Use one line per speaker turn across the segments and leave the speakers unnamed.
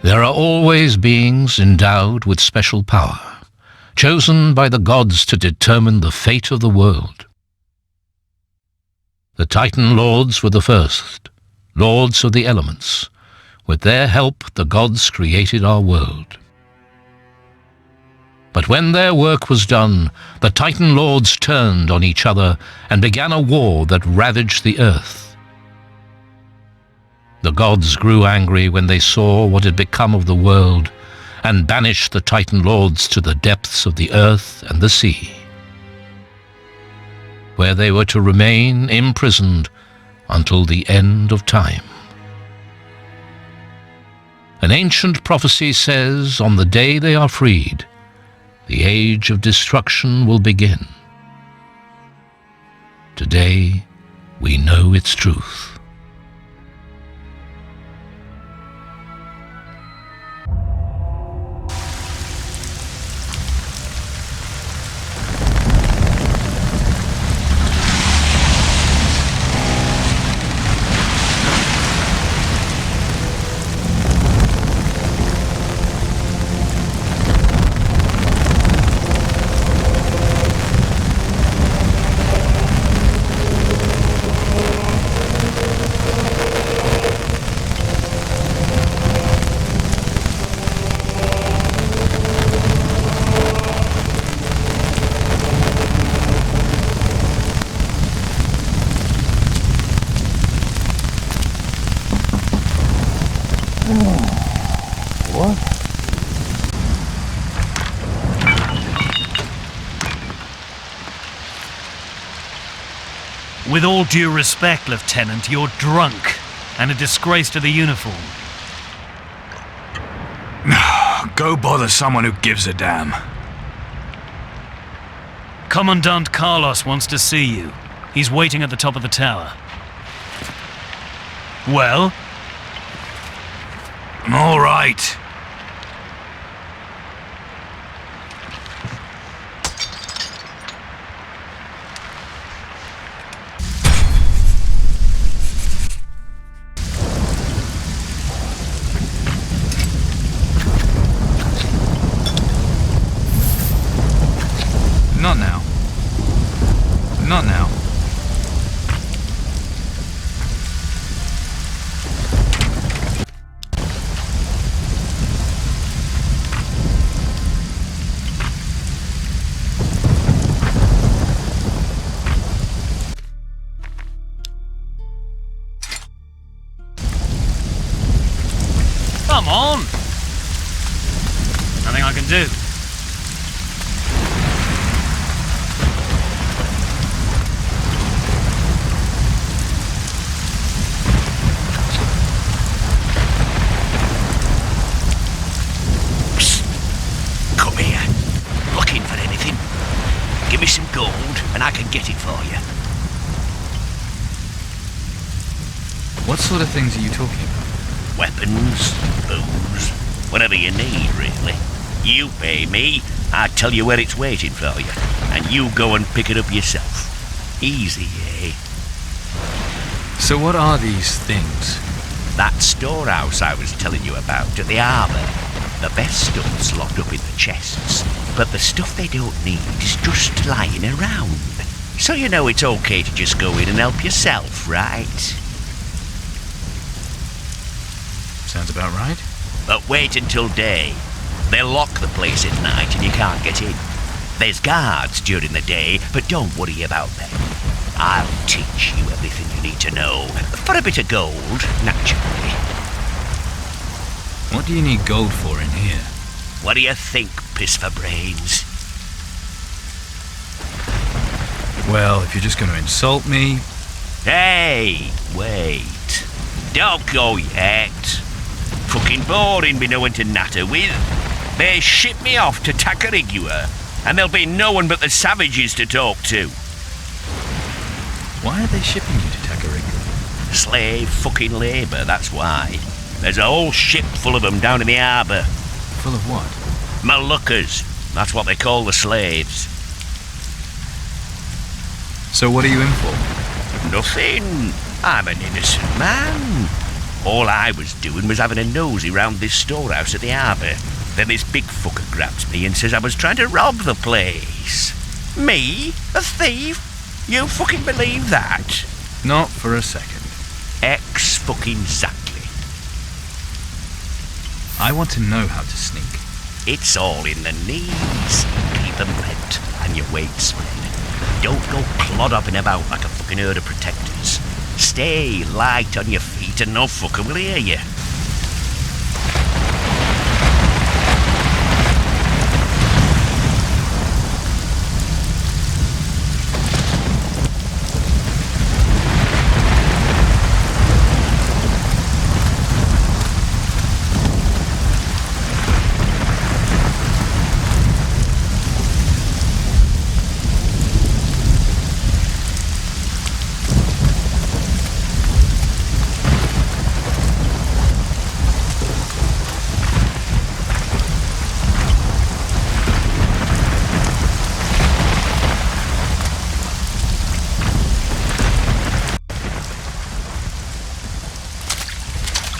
There are always beings endowed with special power, chosen by the gods to determine the fate of the world. The Titan Lords were the first, lords of the elements. With their help, the gods created our world. But when their work was done, the Titan Lords turned on each other and began a war that ravaged the earth. The gods grew angry when they saw what had become of the world and banished the Titan Lords to the depths of the earth and the sea, where they were to remain imprisoned until the end of time. An ancient prophecy says, on the day they are freed, the age of destruction will begin. Today, we know its truth.
What?
With all due respect, Lieutenant, you're drunk and a disgrace to the uniform.
Go bother someone who gives a damn.
Commandant Carlos wants to see you. He's waiting at the top of the tower. Well?
All right. Not now. Not now.
Come on! Nothing I can do.
Come here. Looking for anything? Give me some gold and I can get it for you.
What sort of things are you talking about?
Weapons, booze, whatever you need, really. You pay me, I tell you where it's waiting for you, and you go and pick it up yourself. Easy, eh?
So what are these things?
That storehouse I was telling you about at the harbour. The best stuff's locked up in the chests, but the stuff they don't need is just lying around. So you know it's okay to just go in and help yourself, right?
Sounds about right.
But wait until day. They'll lock the place at night and you can't get in. There's guards during the day, but don't worry about them. I'll teach you everything you need to know, for a bit of gold, naturally.
What do you need gold for in here?
What do you think, piss for brains?
Well, if you're just going to insult me...
Hey, wait. Don't go yet. Fucking boring be no one to natter with. They ship me off to Takarigua, and there'll be no one but the savages to talk to.
Why are they shipping you to Takarigua?
Slave fucking labour, that's why. There's a whole ship full of them down in the harbour.
Full of what?
Moluccas, that's what they call the slaves.
So what are you in for?
Nothing. I'm an innocent man. All I was doing was having a nosy round this storehouse at the harbour. Then this big fucker grabs me and says I was trying to rob the place. Me? A thief? You fucking believe that?
Not for a second.
Fucking-zactly.
I want to know how to sneak.
It's all in the knees. Keep them bent and your weight spread. Don't go clod-hopping about like a fucking herd of protectors. Stay light on your feet and no fucker will hear you.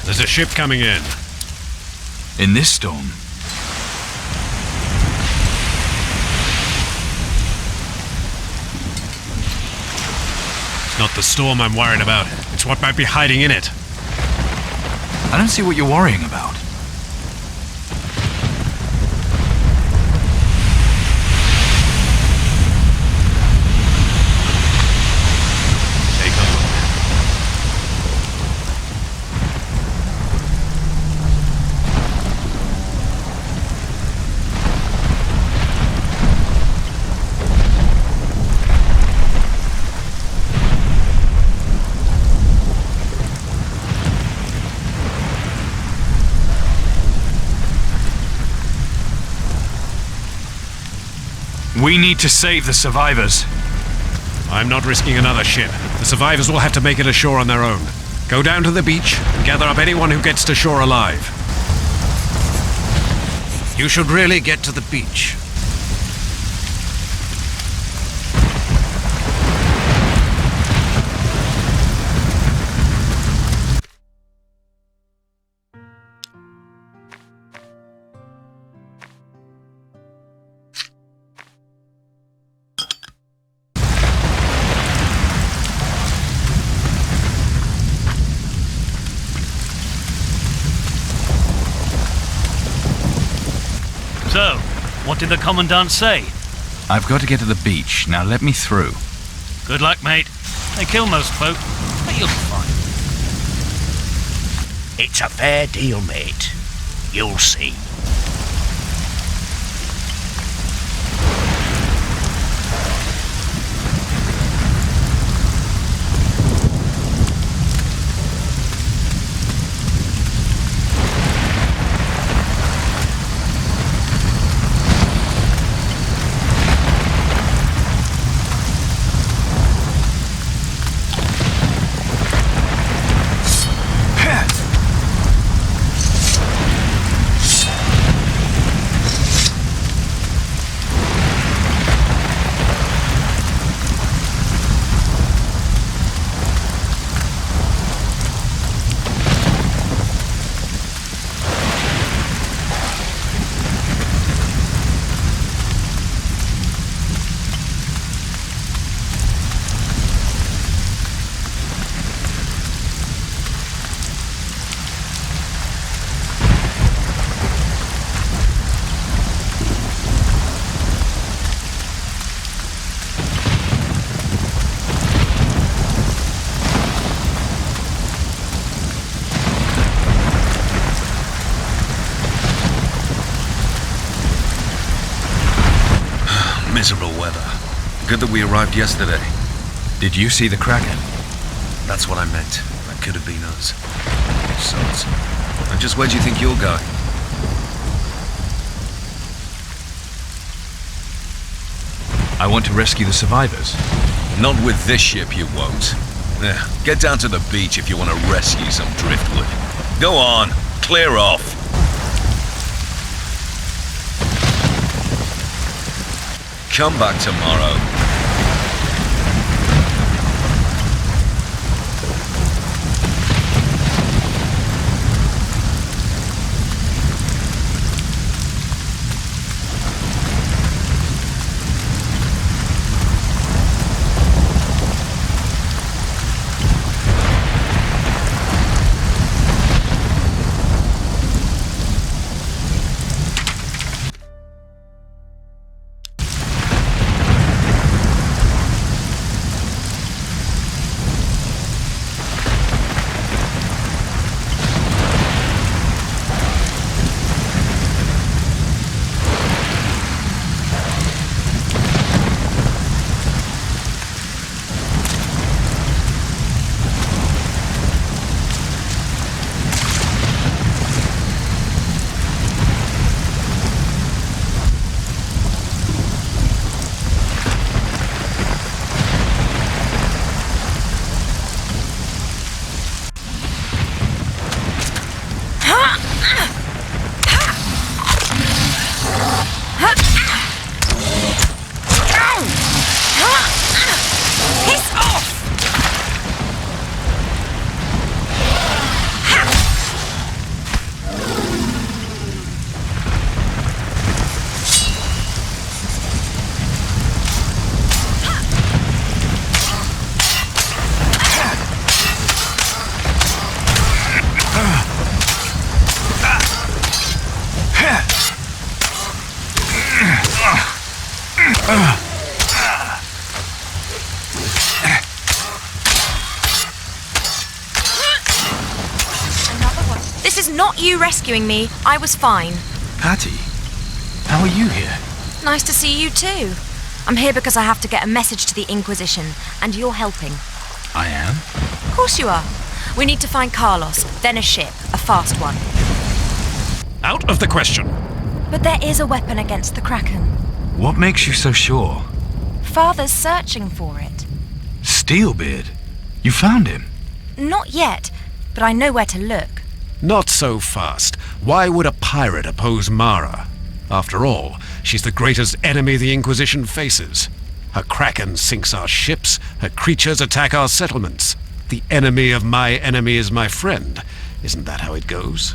There's a ship coming in.
In this storm?
It's not the storm I'm worried about. It's what might be hiding in it.
I don't see what you're worrying about.
Take a look.
We need to save the survivors.
I'm not risking another ship. The survivors will have to make it ashore on their own. Go down to the beach and gather up anyone who gets to shore alive. You should really get to the beach.
So, what did the Commandant say?
I've got to get to the beach. Now let me through.
Good luck, mate. They kill most folk, but you'll be fine.
It's a fair deal, mate. You'll see.
Miserable weather. Good that we arrived yesterday.
Did you see the Kraken?
That's what I meant. That could have been us. Sods. And just where do you think you're going?
I want to rescue the survivors.
Not with this ship, you won't. Yeah, get down to the beach if you want to rescue some driftwood. Go on, clear off. Come back tomorrow.
Another one. This is not you rescuing me. I was fine.
Patty, how are you here?
Nice to see you too. I'm here because I have to get a message to the Inquisition, and you're helping.
I am?
Of course you are. We need to find Carlos, then a ship, a fast one.
Out of the question.
But there is a weapon against the Kraken.
What makes you so sure?
Father's searching for it.
Steelbeard? You found him?
Not yet, but I know where to look.
Not so fast. Why would a pirate oppose Mara? After all, she's the greatest enemy the Inquisition faces. Her kraken sinks our ships, her creatures attack our settlements. The enemy of my enemy is my friend. Isn't that how it goes?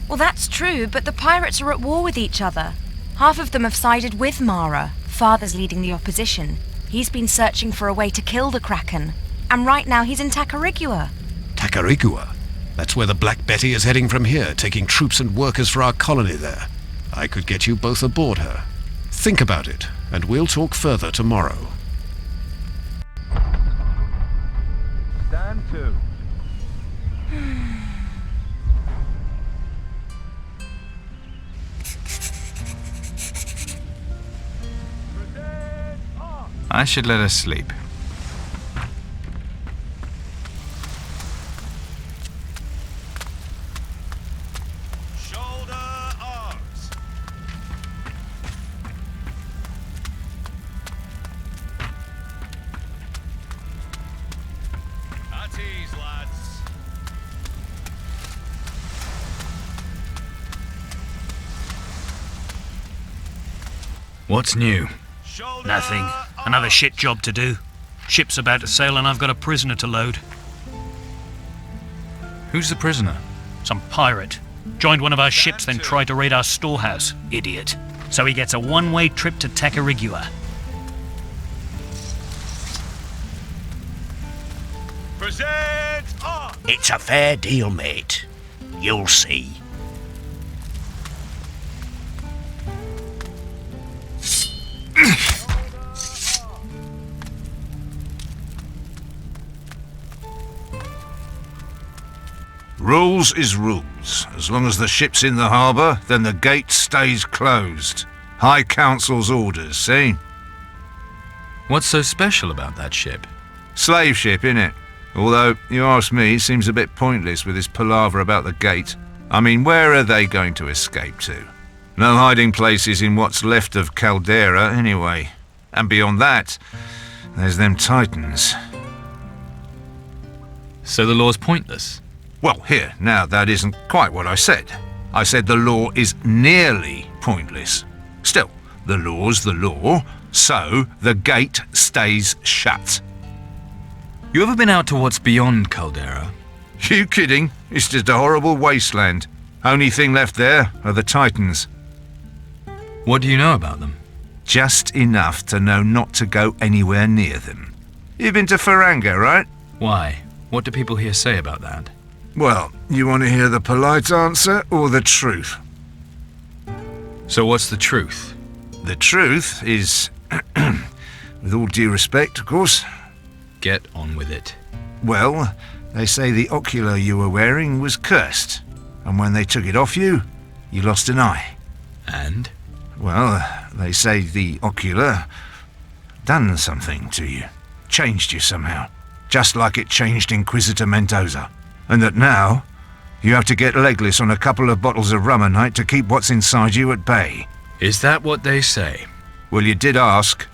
Well, that's true, but the pirates are at war with each other. Half of them have sided with Mara. Father's leading the opposition. He's been searching for a way to kill the Kraken. And right now he's in Takarigua.
Takarigua? That's where the Black Betty is heading from here, taking troops and workers for our colony there. I could get you both aboard her. Think about it, and we'll talk further tomorrow.
Stand to.
I should let her sleep.
Shoulder arms. At ease, lads.
What's new?
Shoulder
Nothing. Another shit job to do. Ship's about to sail and I've got a prisoner to load.
Who's the prisoner?
Some pirate. Joined one of our ships, then tried to raid our storehouse. Idiot. So he gets a one-way trip to Takarigua.
Present arms.
It's a fair deal, mate. You'll see.
Rules is rules. As long as the ship's in the harbour, then the gate stays closed. High Council's orders, see?
What's so special about that ship?
Slave ship, innit? Although, you ask me, it seems a bit pointless with this palaver about the gate. I mean, where are they going to escape to? No hiding places in what's left of Caldera, anyway. And beyond that, there's them Titans.
So the law's pointless?
Well, here, now that isn't quite what I said. I said the law is nearly pointless. Still, the law's the law, so the gate stays shut.
You ever been out to what's beyond Caldera?
You kidding? It's just a horrible wasteland. Only thing left there are the Titans.
What do you know about them?
Just enough to know not to go anywhere near them. You've been to Faranga, right?
Why? What do people here say about that?
Well, you want to hear the polite answer or the truth?
So what's the truth?
The truth is, with all due respect, of course,
Get on with it.
well, they say the ocular you were wearing was cursed, and when they took it off you, you lost an eye.
And?
Well, they say the ocular done something to you, changed you somehow, just like it changed Inquisitor Mendoza, and that now you have to get legless on a couple of bottles of rum a night to keep what's inside you at bay.
Is that what they say?
Well, you did ask.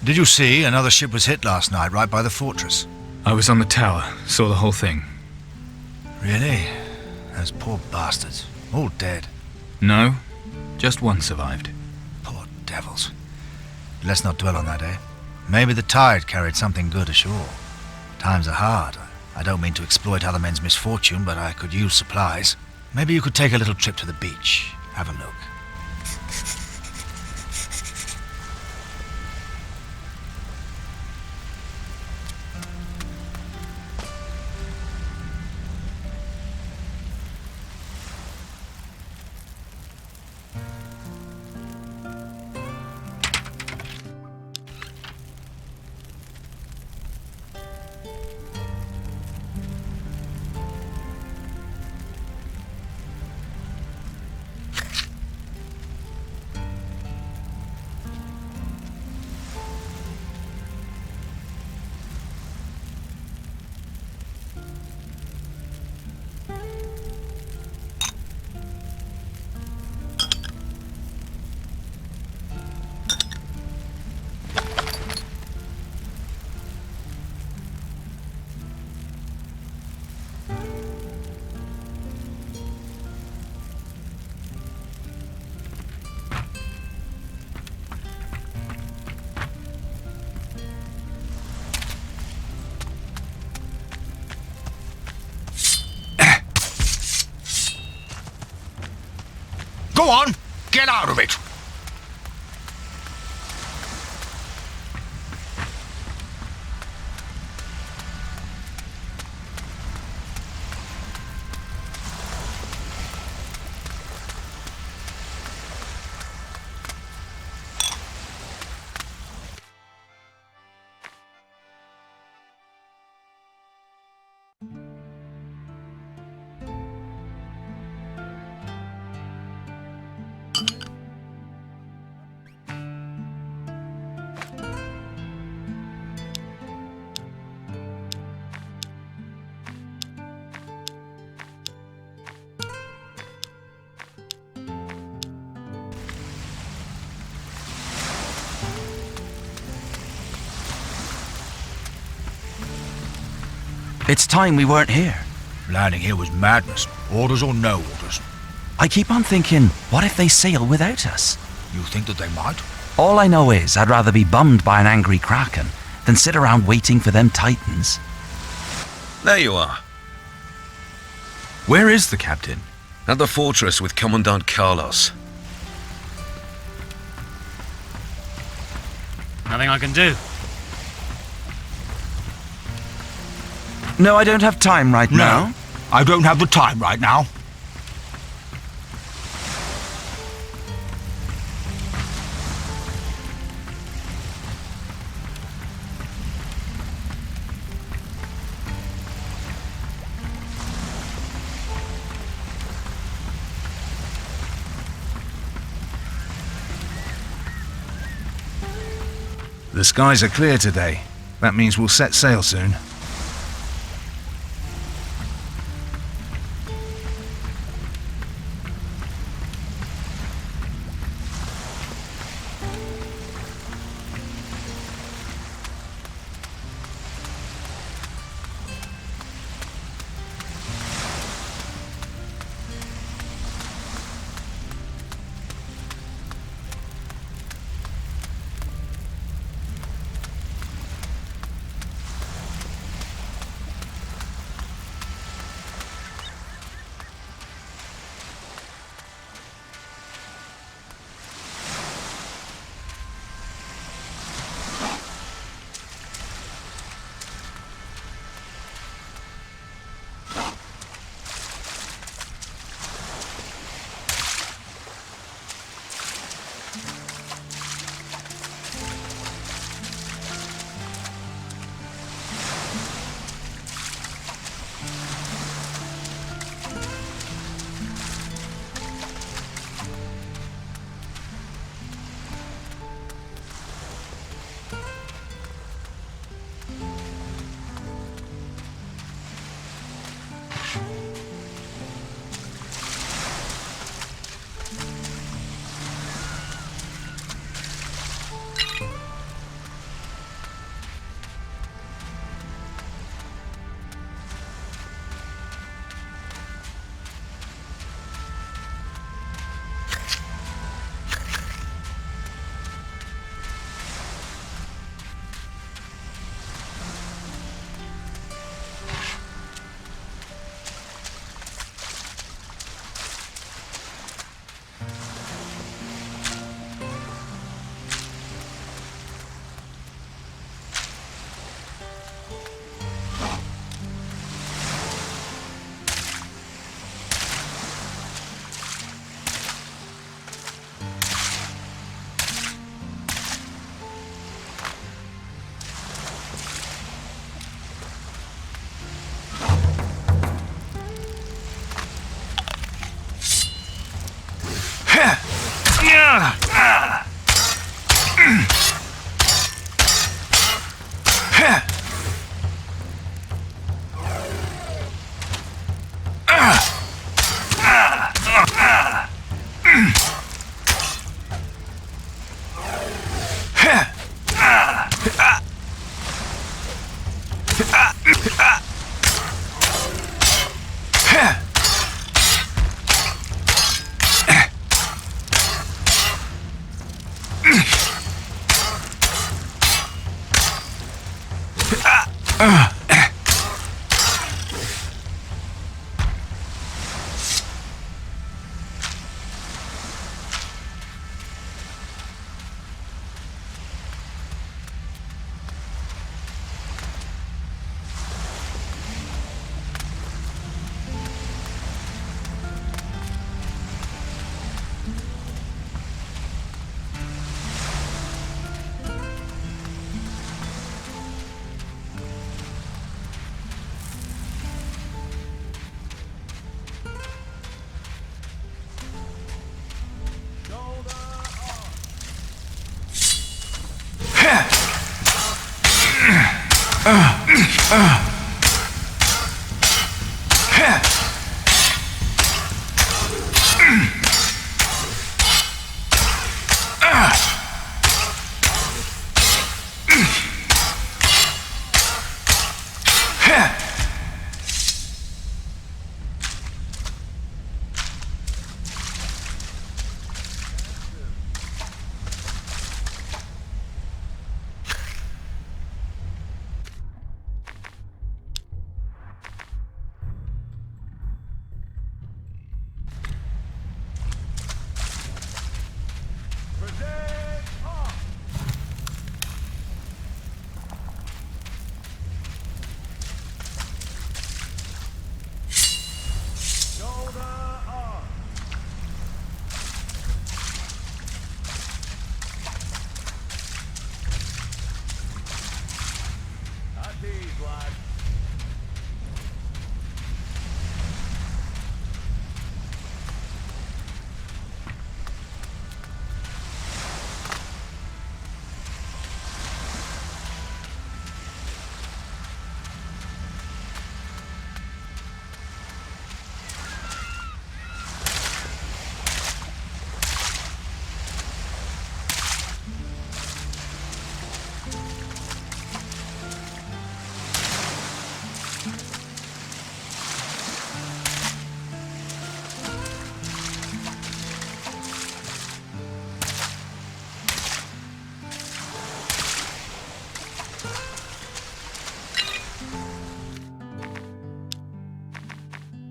Did you see another ship was hit last night right by the fortress?
I was on the tower, saw the whole thing.
Really? Those poor bastards. All dead.
No, just one survived.
Poor devils. Let's not dwell on that, eh? Maybe the tide carried something good ashore. Times are hard. I don't mean to exploit other men's misfortune, but I could use supplies. Maybe you could take a little trip to the beach. Have a look.
Go on, get out of it!
It's time we weren't here.
Landing here was madness. Orders or no orders.
I keep on thinking, what if they sail without us?
You think that they might?
All I know is I'd rather be bummed by an angry kraken than sit around waiting for them titans.
There you are.
Where is the captain?
At the fortress with Commandant Carlos.
Nothing I can do.
No, I don't have time right now.
No, I don't have the time right now.
The skies are clear today. That means we'll set sail soon.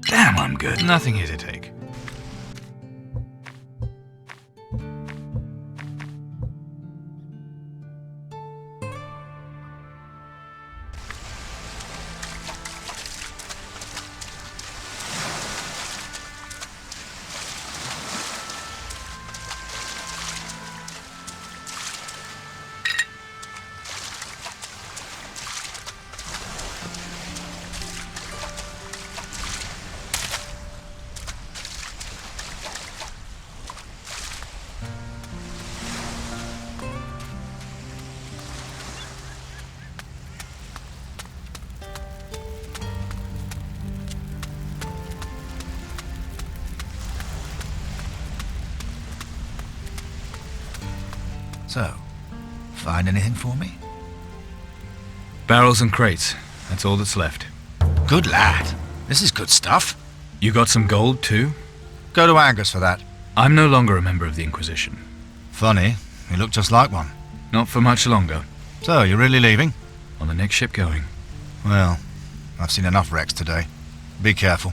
Damn, I'm good. Nothing here to take.
So, find anything for me?
Barrels and crates. That's all that's left.
Good lad. This is good stuff.
You got some gold too?
Go to Angus for that.
I'm no longer a member of the Inquisition.
Funny, you look just like one.
Not for much longer.
So, you're really leaving?
On the next ship going.
Well, I've seen enough wrecks today. Be careful.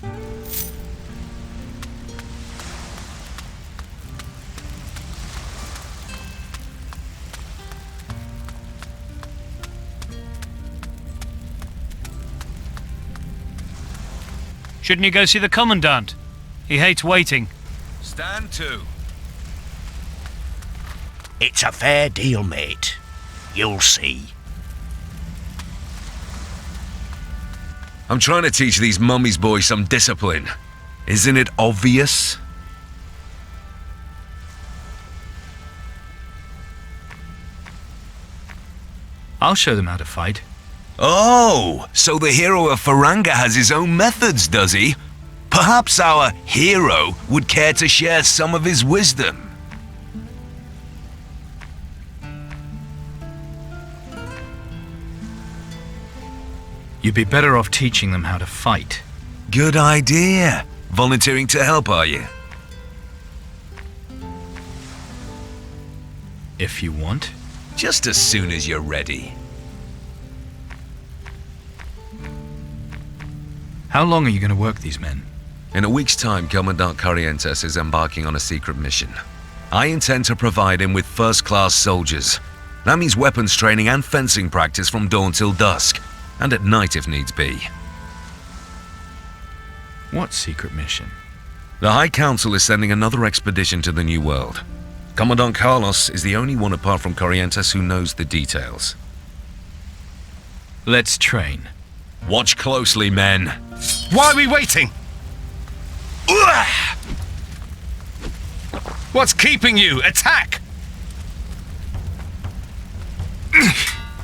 Shouldn't you go see the Commandant? He hates waiting.
Stand to.
It's a fair deal, mate. You'll see.
I'm trying to teach these mummies boys some discipline. Isn't it obvious?
I'll show them how to fight.
Oh, so the hero of Faranga has his own methods, does he? Perhaps our hero would care to share some of his wisdom.
You'd be better off teaching them how to fight.
Good idea. Volunteering to help, are you?
If you want.
Just as soon as you're ready.
How long are you going to work these men?
In a week's time, Commandant Corrientes is embarking on a secret mission. I intend to provide him with first-class soldiers. That means weapons training and fencing practice from dawn till dusk, and at night if needs be.
What secret mission?
The High Council is sending another expedition to the New World. Commandant Carlos is the only one apart from Corrientes who knows the details.
Let's train.
Watch closely, men.
Why are we waiting? What's keeping you? Attack!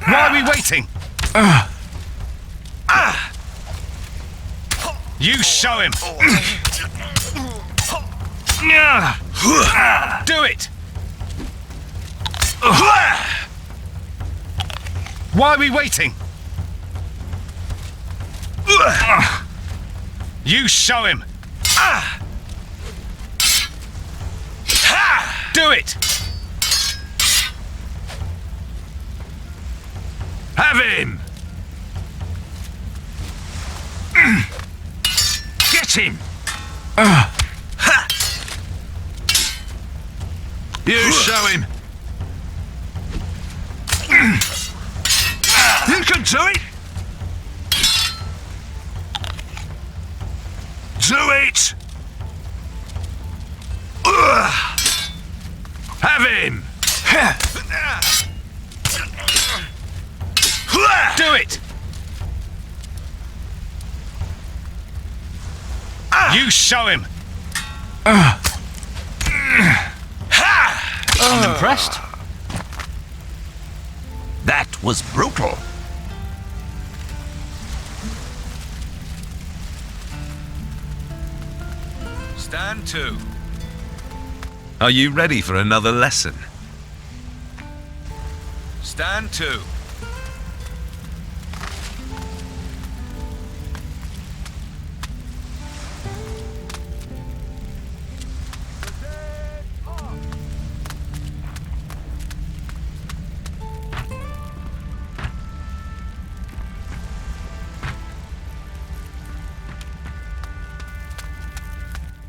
Why are we waiting? You show him! Do it! Why are we waiting? You show him! Do it!
Have him! Get him! You show him! You can do it! Do it! Have him!
Do it! You show him!
I'm impressed.
That was brutal.
Stand to. Are you ready for another lesson? Stand to.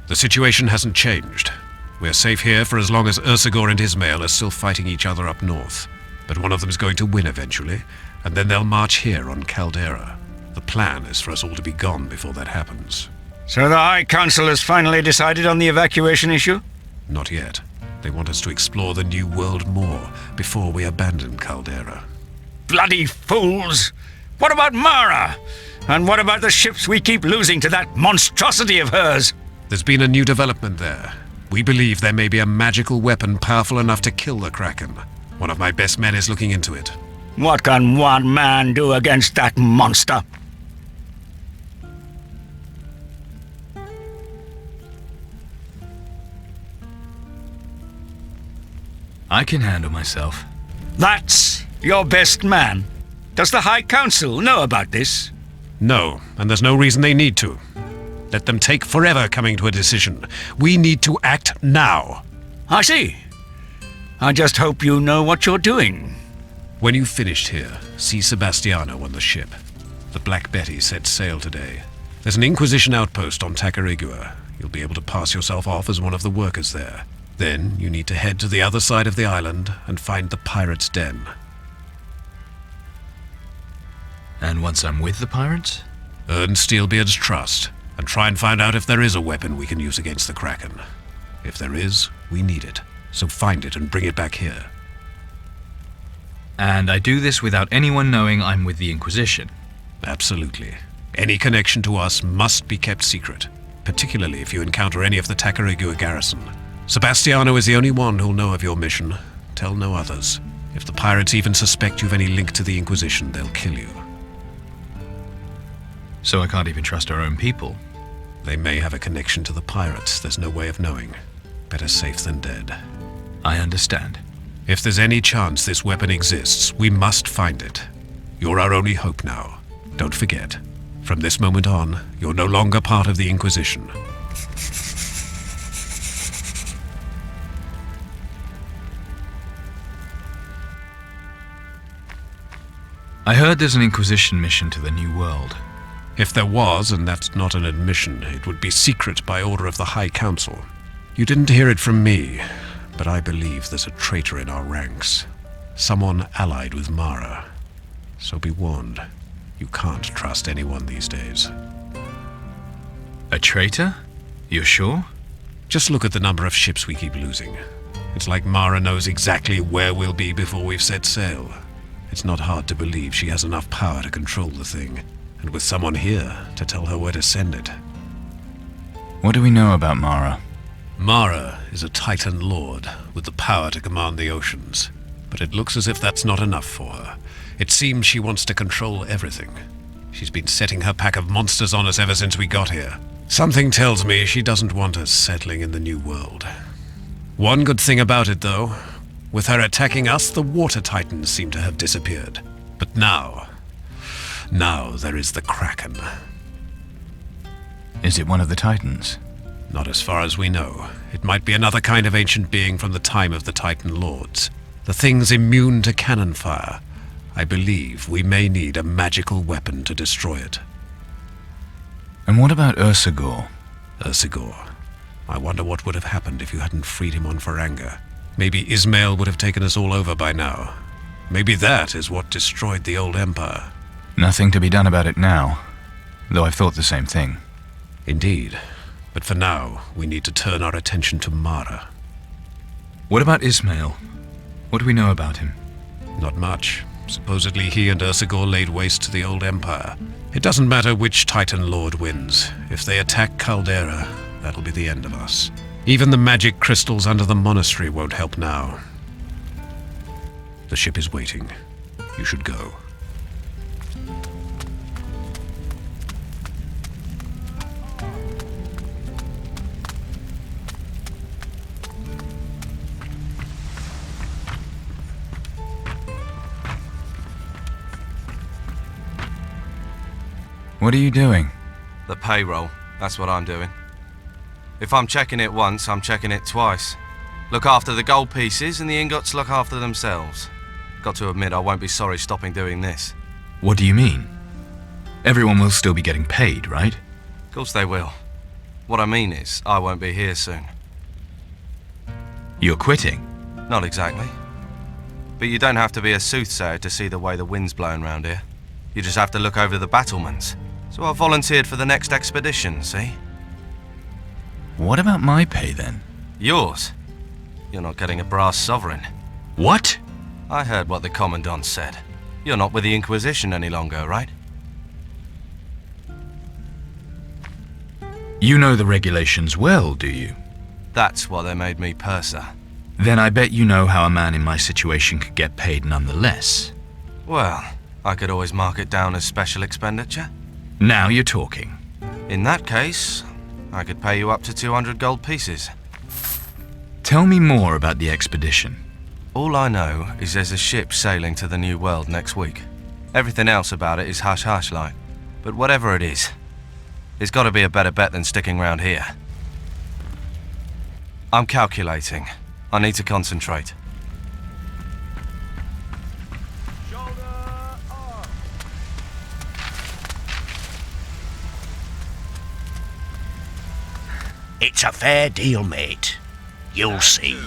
The situation hasn't changed. We're safe here for as long as Ursagor and Ismail are still fighting each other up north. But one of them is going to win eventually, and then they'll march here on Caldera. The plan is for us all to be gone before that happens.
So the High Council has finally decided on the evacuation issue?
Not yet. They want us to explore the New World more before we abandon Caldera.
Bloody fools! What about Mara? And what about the ships we keep losing to that monstrosity of hers?
There's been a new development there. We believe there may be a magical weapon powerful enough to kill the Kraken. One of my best men is looking into it.
What can one man do against that monster?
I can handle myself.
That's your best man. Does the High Council know about this?
No, and there's no reason they need to. Let them take forever coming to a decision. We need to act now.
I see. I just hope you know what you're doing.
When you've finished here, see Sebastiano on the ship. The Black Betty set sail today. There's an Inquisition outpost on Takarigua. You'll be able to pass yourself off as one of the workers there. Then you need to head to the other side of the island and find the pirates' den.
And once I'm with the pirates?
Earn Steelbeard's trust, and try and find out if there is a weapon we can use against the Kraken. If there is, we need it, so find it and bring it back here.
And I do this without anyone knowing I'm with the Inquisition?
Absolutely. Any connection to us must be kept secret, particularly if you encounter any of the Takarigua garrison. Sebastiano is the only one who'll know of your mission. Tell no others. If the pirates even suspect you've any link to the Inquisition, they'll kill you.
So I can't even trust our own people.
They may have a connection to the pirates. There's no way of knowing. Better safe than dead.
I understand.
If there's any chance this weapon exists, we must find it. You're our only hope now. Don't forget, from this moment on, you're no longer part of the Inquisition.
I heard there's an Inquisition mission to the New World.
If there was, and that's not an admission, it would be secret by order of the High Council. You didn't hear it from me, but I believe there's a traitor in our ranks. Someone allied with Mara. So be warned, you can't trust anyone these days.
A traitor? You're sure?
Just look at the number of ships we keep losing. It's like Mara knows exactly where we'll be before we've set sail. It's not hard to believe she has enough power to control the thing, and with someone here to tell her where to send it.
What do we know about Mara?
Mara is a Titan Lord with the power to command the oceans. But it looks as if that's not enough for her. It seems she wants to control everything. She's been setting her pack of monsters on us ever since we got here. Something tells me she doesn't want us settling in the New World. One good thing about it, though, with her attacking us, the water titans seem to have disappeared. But now there is the Kraken.
Is it one of the Titans?
Not as far as we know. It might be another kind of ancient being from the time of the Titan Lords. The thing's immune to cannon fire. I believe we may need a magical weapon to destroy it.
And what about Ursagor?
Ursagor. I wonder what would have happened if you hadn't freed him on Faranga. Maybe Ismail would have taken us all over by now. Maybe that is what destroyed the old empire.
Nothing to be done about it now, though I've thought the same thing.
Indeed. But for now, we need to turn our attention to Mara.
What about Ismail? What do we know about him?
Not much. Supposedly he and Ursagor laid waste to the old empire. It doesn't matter which Titan Lord wins. If they attack Caldera, that'll be the end of us. Even the magic crystals under the monastery won't help now. The ship is waiting. You should go.
What are you doing?
The payroll. That's what I'm doing. If I'm checking it once, I'm checking it twice. Look after the gold pieces and the ingots look after themselves. Got to admit, I won't be sorry stopping doing this.
What do you mean? Everyone will still be getting paid, right?
Of course they will. What I mean is, I won't be here soon.
You're quitting?
Not exactly. But you don't have to be a soothsayer to see the way the wind's blowing round here. You just have to look over the battlements. So I volunteered for the next expedition, see?
What about my pay then?
Yours? You're not getting a brass sovereign.
What?
I heard what the Commandant said. You're not with the Inquisition any longer, right?
You know the regulations well, do you?
That's why they made me purser.
Then I bet you know how a man in my situation could get paid nonetheless.
Well, I could always mark it down as special expenditure.
Now you're talking.
In that case, I could pay you up to 200 gold pieces.
Tell me more about the expedition.
All I know is there's a ship sailing to the New World next week. Everything else about it is hush-hush like. But whatever it is, it's got to be a better bet than sticking around here. I'm calculating. I need to concentrate.
It's a fair deal, mate. You'll see.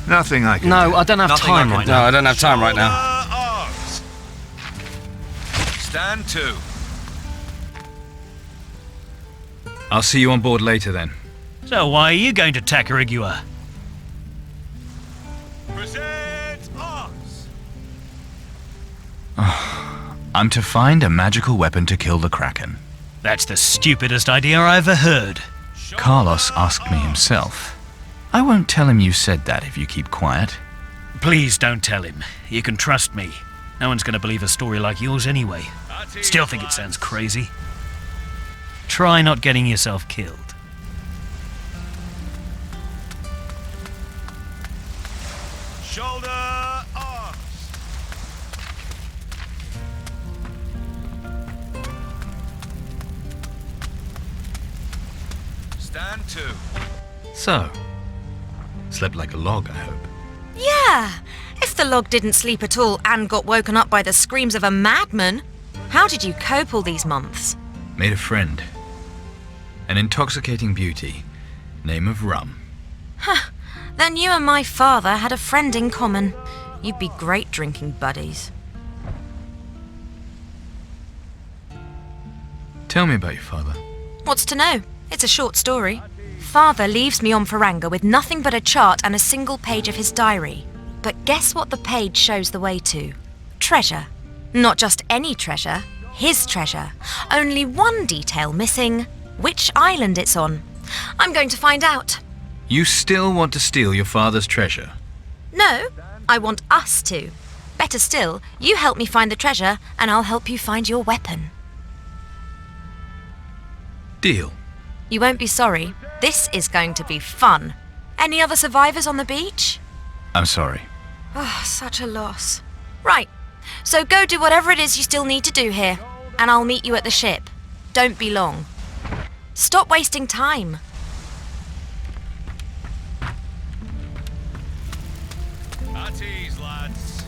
Nothing I can
No,
do.
I don't have time right now.
No, I don't have time right now.
Stand to.
I'll see you on board later then.
So why are you going to Takarigua?
Present!
I'm to find a magical weapon to kill the Kraken.
That's the stupidest idea I ever heard.
Carlos asked me himself. I won't tell him you said that if you keep quiet.
Please don't tell him. You can trust me. No one's going to believe a story like yours anyway. Still think it sounds crazy. Try not getting yourself killed.
Shoulder arms.
Stand to.
So, slept like a log, I hope.
Yeah, if the log didn't sleep at all and got woken up by the screams of a madman, how did you cope all these months?
Made a friend. An intoxicating beauty. Name of Rum.
Then you and my father had a friend in common. You'd be great drinking buddies.
Tell me about your father.
What's to know? It's a short story. Father leaves me on Faranga with nothing but a chart and a single page of his diary. But guess what the page shows the way to? Treasure. Not just any treasure, his treasure. Only one detail missing. Which island it's on. I'm going to find out.
You still want to steal your father's treasure?
No, I want us to. Better still, you help me find the treasure and I'll help you find your weapon.
Deal.
You won't be sorry. This is going to be fun. Any other survivors on the beach?
I'm sorry.
Oh, such a loss. Right, so go do whatever it is you still need to do here, and I'll meet you at the ship. Don't be long. Stop wasting time.
At ease, lads.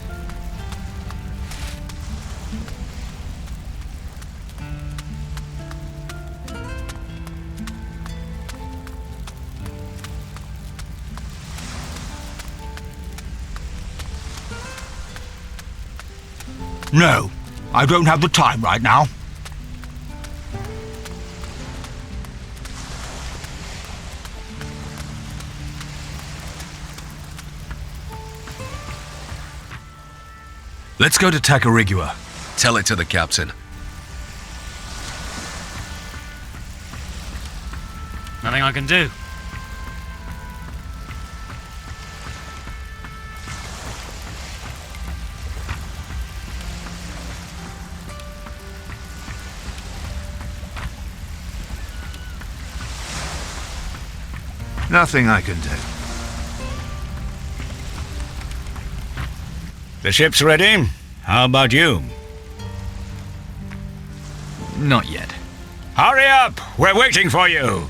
No, I don't have the time right now.
Let's go to Takarigua.
Tell it to the captain.
Nothing I can do.
Nothing I can do.
The ship's ready. How about you?
Not yet.
Hurry up! We're waiting for you!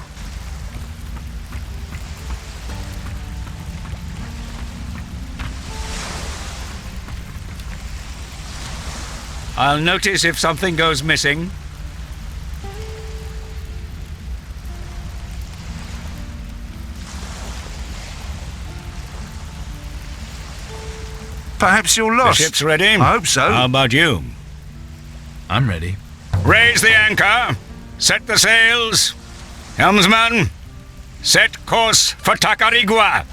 I'll notice if something goes missing.
Perhaps you're lost.
The ship's ready.
I hope so.
How about you?
I'm ready.
Raise the anchor. Set the sails. Helmsman, set course for Takarigua.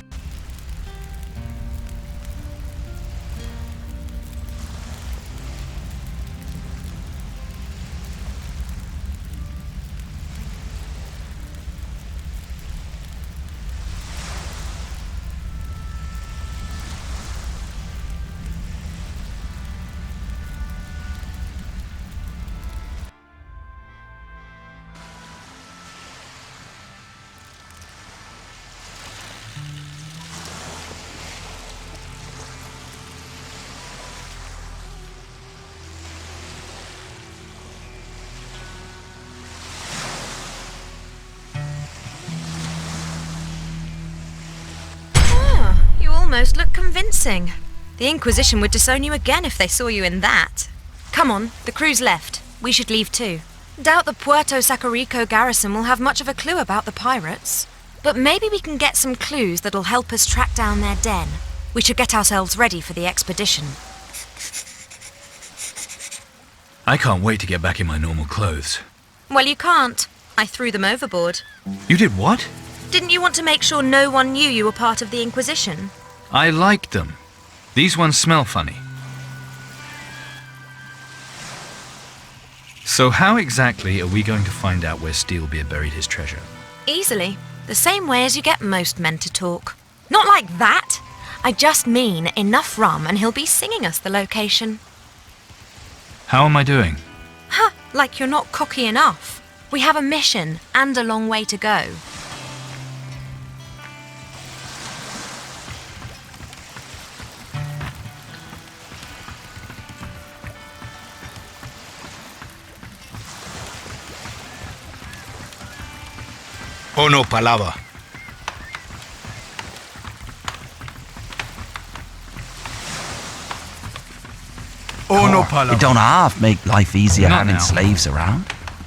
Almost look convincing. The Inquisition would disown you again if they saw you in that. Come on, the crew's left. We should leave too. Doubt the Puerto Sacarico garrison will have much of a clue about the pirates. But maybe we can get some clues that'll help us track down their den. We should get ourselves ready for the expedition.
I can't wait to get back in my normal clothes.
Well, you can't. I threw them overboard.
You did what?
Didn't you want to make sure no one knew you were part of the Inquisition?
I liked them. These ones smell funny. So how exactly are we going to find out where Steelbeard buried his treasure?
Easily. The same way as you get most men to talk. Not like that! I just mean enough rum and he'll be singing us the location.
How am I doing?
Huh, like you're not cocky enough. We have a mission and a long way to go.
Oh no, palava. Oh no, palava.
It don't half make life easier
Not
having
now.
slaves around.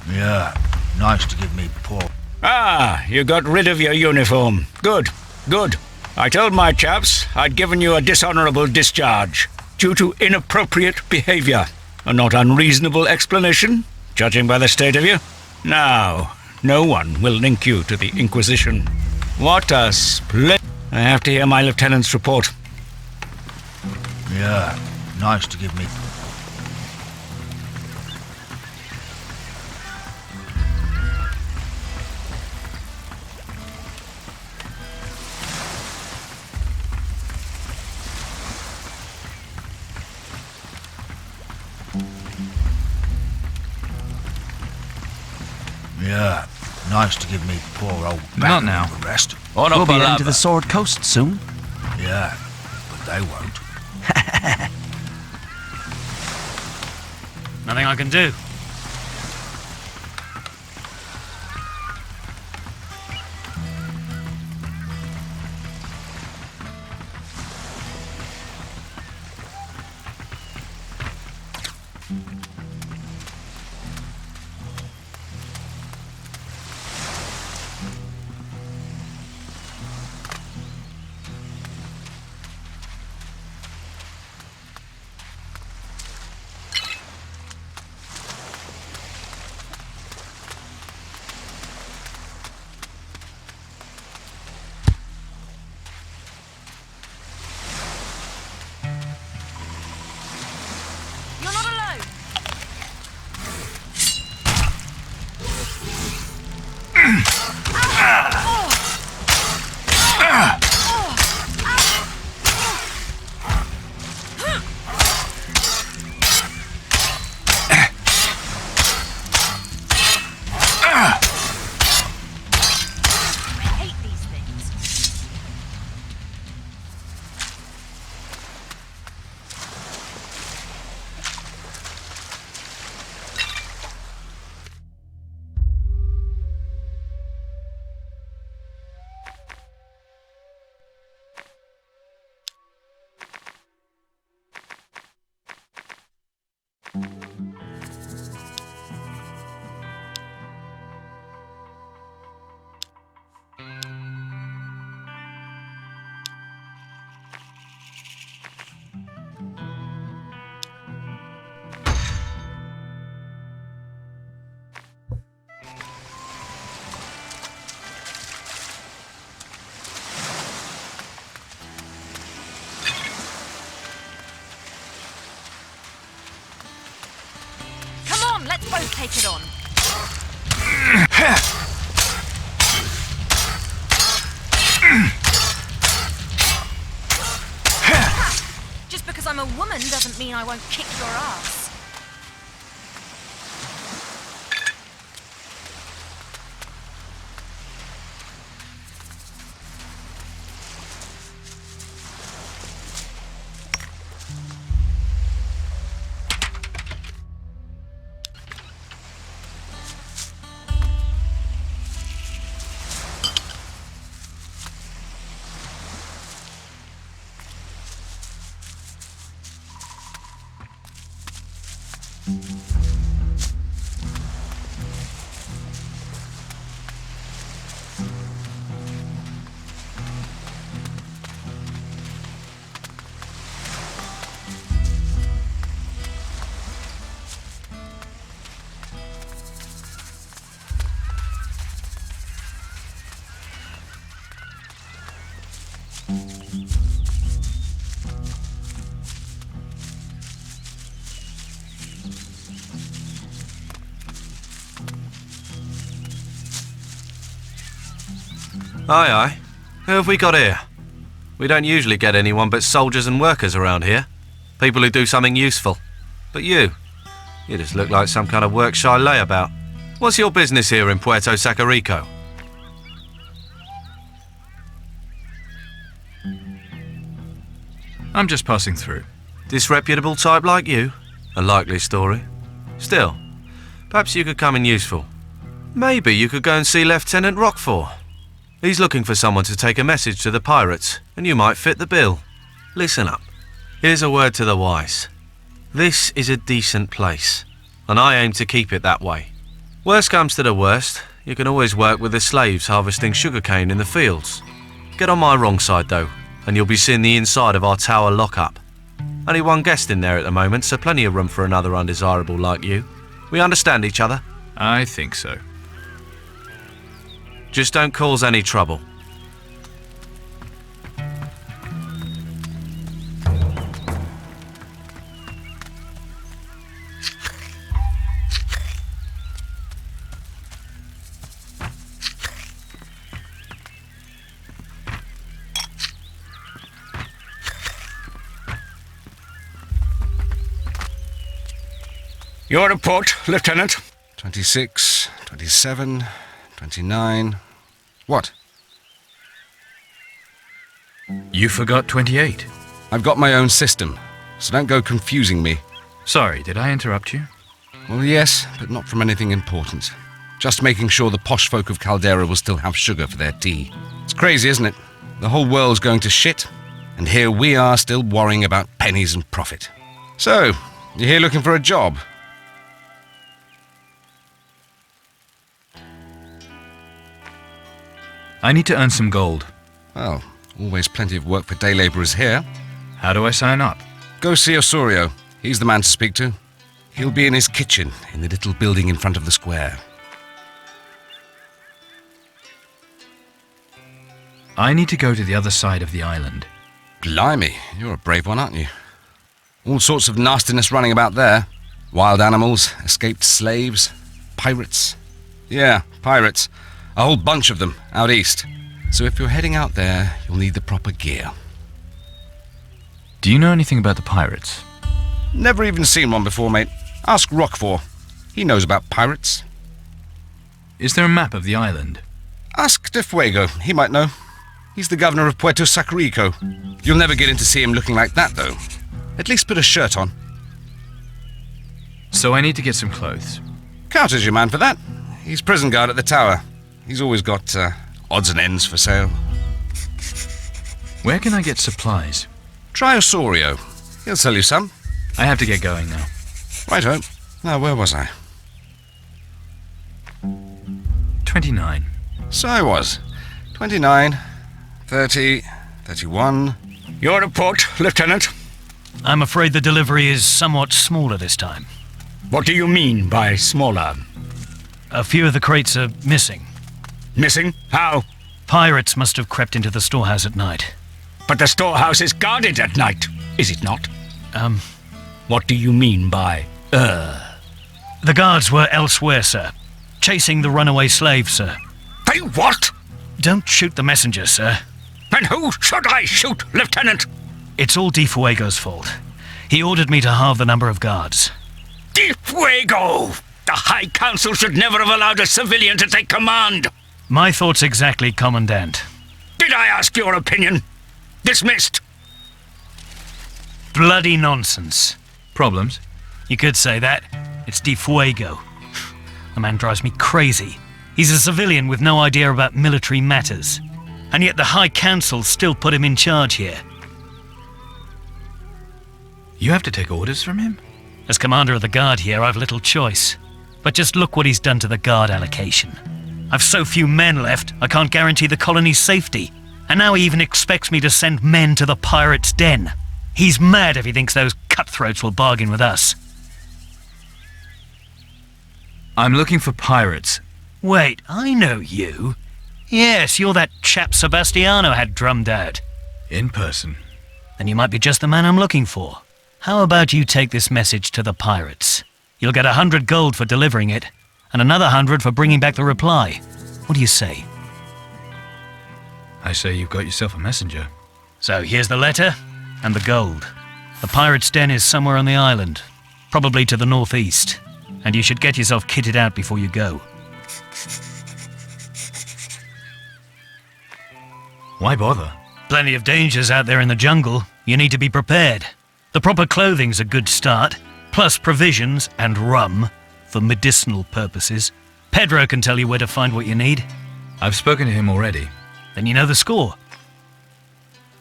Yeah, nice to give me poor.
Ah, you got rid of your uniform. Good, good. I told my chaps I'd given you a dishonorable discharge due to inappropriate behavior. A not unreasonable explanation, judging by the state of you. Now, no one will link you to the Inquisition. What a split. I have to hear my lieutenant's report.
Yeah, nice to give me. Yeah, nice to give me poor old back
Not now.
the rest.
We'll be heading to the Sword Coast soon.
Yeah, but they won't.
Nothing I can do.
You're not alone! I hate these things. Come on, let's both take it on. Just because I'm a woman doesn't mean I won't kick your ass.
Aye, aye. Who have we got here? We don't usually get anyone but soldiers and workers around here. People who do something useful. But you just look like some kind of work-shy layabout. What's your business here in Puerto Sacarico?
I'm just passing through.
Disreputable type like you? A likely story. Still, perhaps you could come in useful. Maybe you could go and see Lieutenant Roquefort. He's looking for someone to take a message to the pirates, and you might fit the bill. Listen up. Here's a word to the wise. This is a decent place, and I aim to keep it that way. Worst comes to the worst, you can always work with the slaves harvesting sugarcane in the fields. Get on my wrong side though, and you'll be seeing the inside of our tower lockup. Only one guest in there at the moment, so plenty of room for another undesirable like you. We understand each other?
I think so.
Just don't cause any trouble.
Your report, Lieutenant.
26, 27, 29... What?
You forgot 28.
I've got my own system, so don't go confusing me.
Sorry, did I interrupt you?
Well, yes, but not from anything important. Just making sure the posh folk of Caldera will still have sugar for their tea. It's crazy, isn't it? The whole world's going to shit, and here we are still worrying about pennies and profit. So, you're here looking for a job?
I need to earn some gold.
Well, always plenty of work for day labourers here.
How do I sign up?
Go see Osorio. He's the man to speak to. He'll be in his kitchen, in the little building in front of the square.
I need to go to the other side of the island.
Blimey, you're a brave one, aren't you? All sorts of nastiness running about there. Wild animals, escaped slaves, pirates. Yeah, pirates. A whole bunch of them, out east. So if you're heading out there, you'll need the proper gear.
Do you know anything about the pirates?
Never even seen one before, mate. Ask Roquefort. He knows about pirates.
Is there a map of the island?
Ask De Fuego. He might know. He's the governor of Puerto Sacarico. You'll never get in to see him looking like that, though. At least put a shirt on.
So I need to get some clothes.
Carter's your man for that. He's prison guard at the tower. He's always got odds and ends for sale.
Where can I get supplies?
Try Osorio. He'll sell you some.
I have to get going now.
Righto. Now, where was I?
29.
So I was. 29, 30, 31...
Your report, Lieutenant.
I'm afraid the delivery is somewhat smaller this time.
What do you mean by smaller?
A few of the crates are missing.
Missing? How?
Pirates must have crept into the storehouse at night.
But the storehouse is guarded at night, is it not? What do you mean by,
The guards were elsewhere, sir. Chasing the runaway slaves, sir.
They what?
Don't shoot the messenger, sir.
And who should I shoot, Lieutenant?
It's all Di Fuego's fault. He ordered me to halve the number of guards.
Di Fuego! The High Council should never have allowed a civilian to take command.
My thoughts exactly, Commandant.
Did I ask your opinion? Dismissed.
Bloody nonsense.
Problems?
You could say that. It's Di Fuego. The man drives me crazy. He's a civilian with no idea about military matters. And yet the High Council still put him in charge here.
You have to take orders from him?
As commander of the guard here, I've little choice. But just look what he's done to the guard allocation. I've so few men left, I can't guarantee the colony's safety. And now he even expects me to send men to the pirates' den. He's mad if he thinks those cutthroats will bargain with us.
I'm looking for pirates.
Wait, I know you. Yes, you're that chap Sebastiano had drummed out.
In person.
Then you might be just the man I'm looking for. How about you take this message to the pirates? You'll get 100 gold for delivering it, and another 100 for bringing back the reply. What do you say?
I say you've got yourself a messenger.
So here's the letter and the gold. The pirate's den is somewhere on the island, probably to the northeast, and you should get yourself kitted out before you go.
Why bother?
Plenty of dangers out there in the jungle. You need to be prepared. The proper clothing's a good start, plus provisions and rum for medicinal purposes. Pedro can tell you where to find what you need.
I've spoken to him already.
Then you know the score.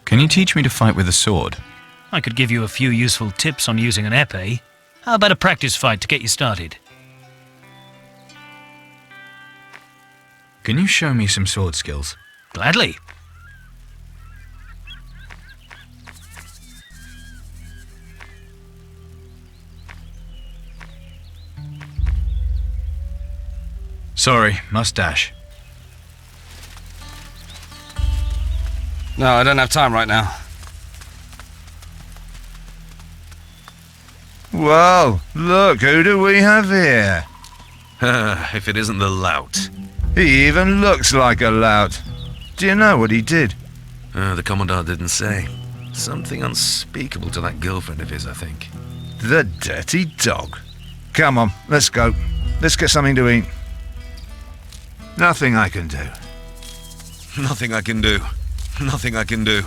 Can you teach me to fight with a sword?
I could give you a few useful tips on using an épée. How about a practice fight to get you started?
Can you show me some sword skills?
Gladly.
Sorry, mustache.
No, I don't have time right now.
Well, look, who do we have here?
If it isn't the lout.
He even looks like a lout. Do you know what he did?
The Commandant didn't say. Something unspeakable to that girlfriend of his, I think.
The dirty dog. Come on, let's go. Let's get something to eat. Nothing I can do.
Nothing I can do. Nothing I can do.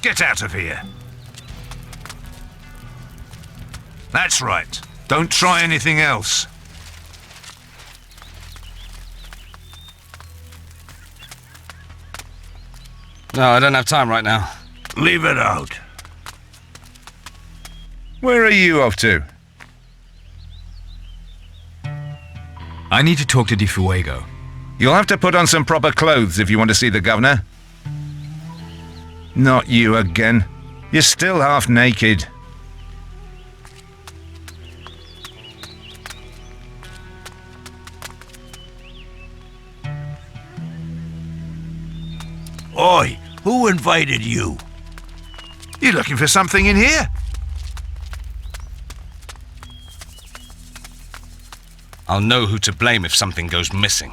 Get out of here. That's right. Don't try anything else.
No, I don't have time right now.
Leave it out.
Where are you off to?
I need to talk to Di Fuego.
You'll have to put on some proper clothes if you want to see the governor. Not you again. You're still half naked.
Oi, who invited you?
You looking for something in here?
I'll know who to blame if something goes missing.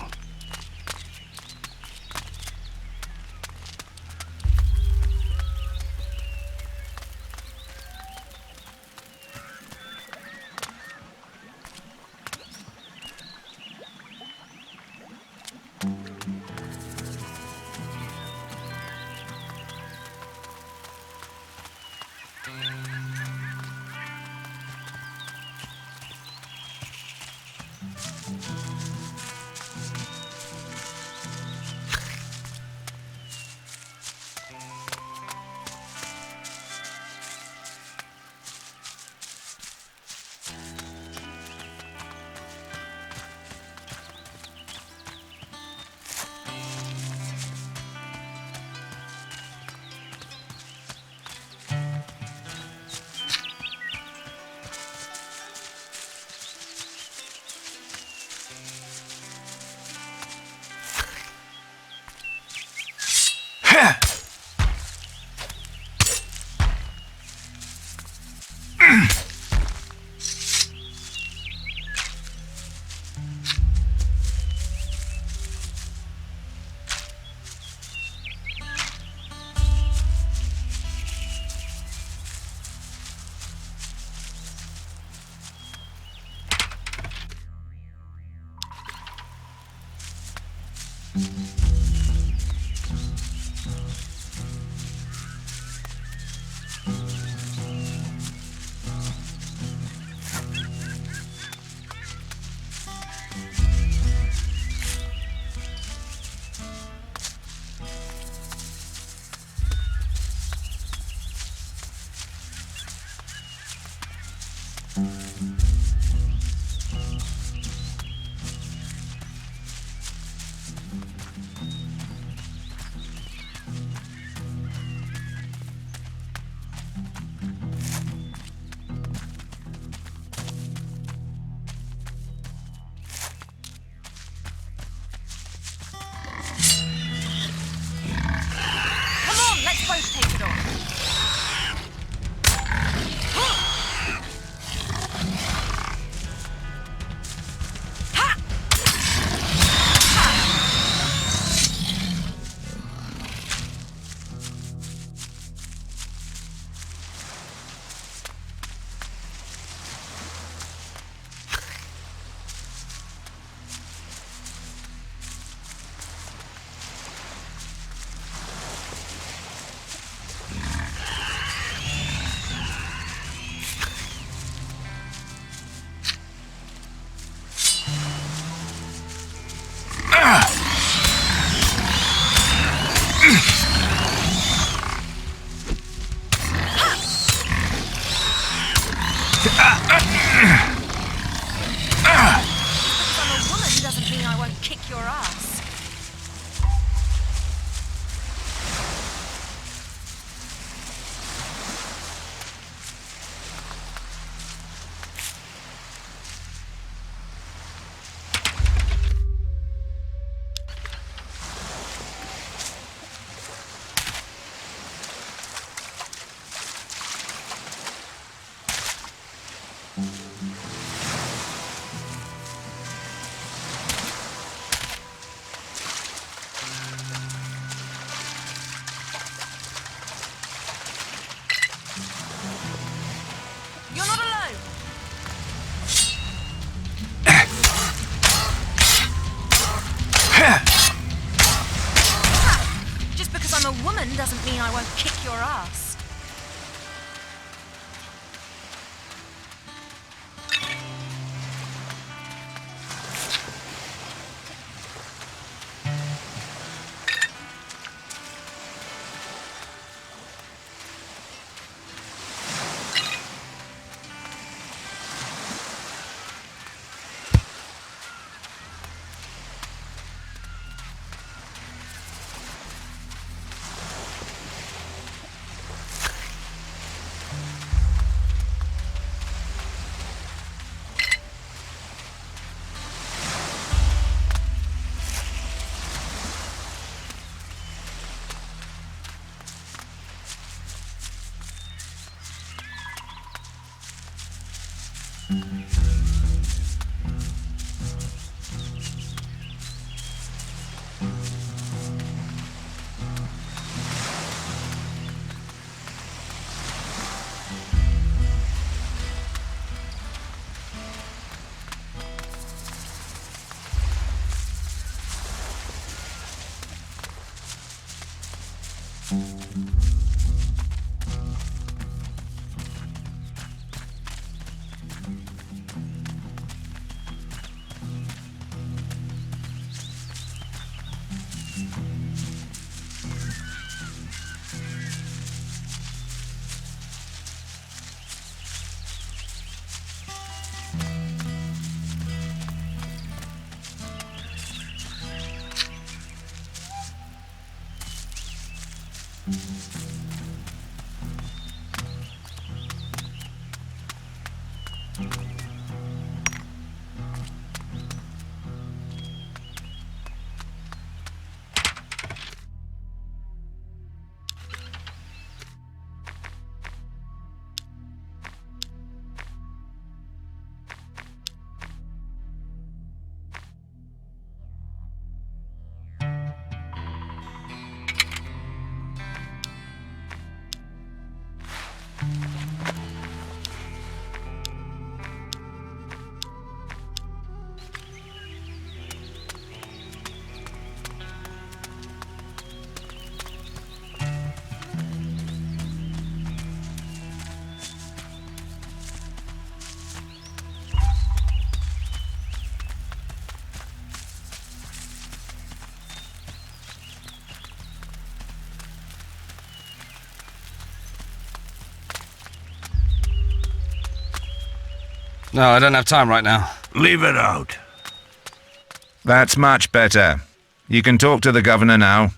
won't kick your ass. You're not alone. Just because I'm a woman doesn't mean I won't kick your ass.
No, I don't have time right now.
Leave it out.
That's much better. You can talk to the governor now.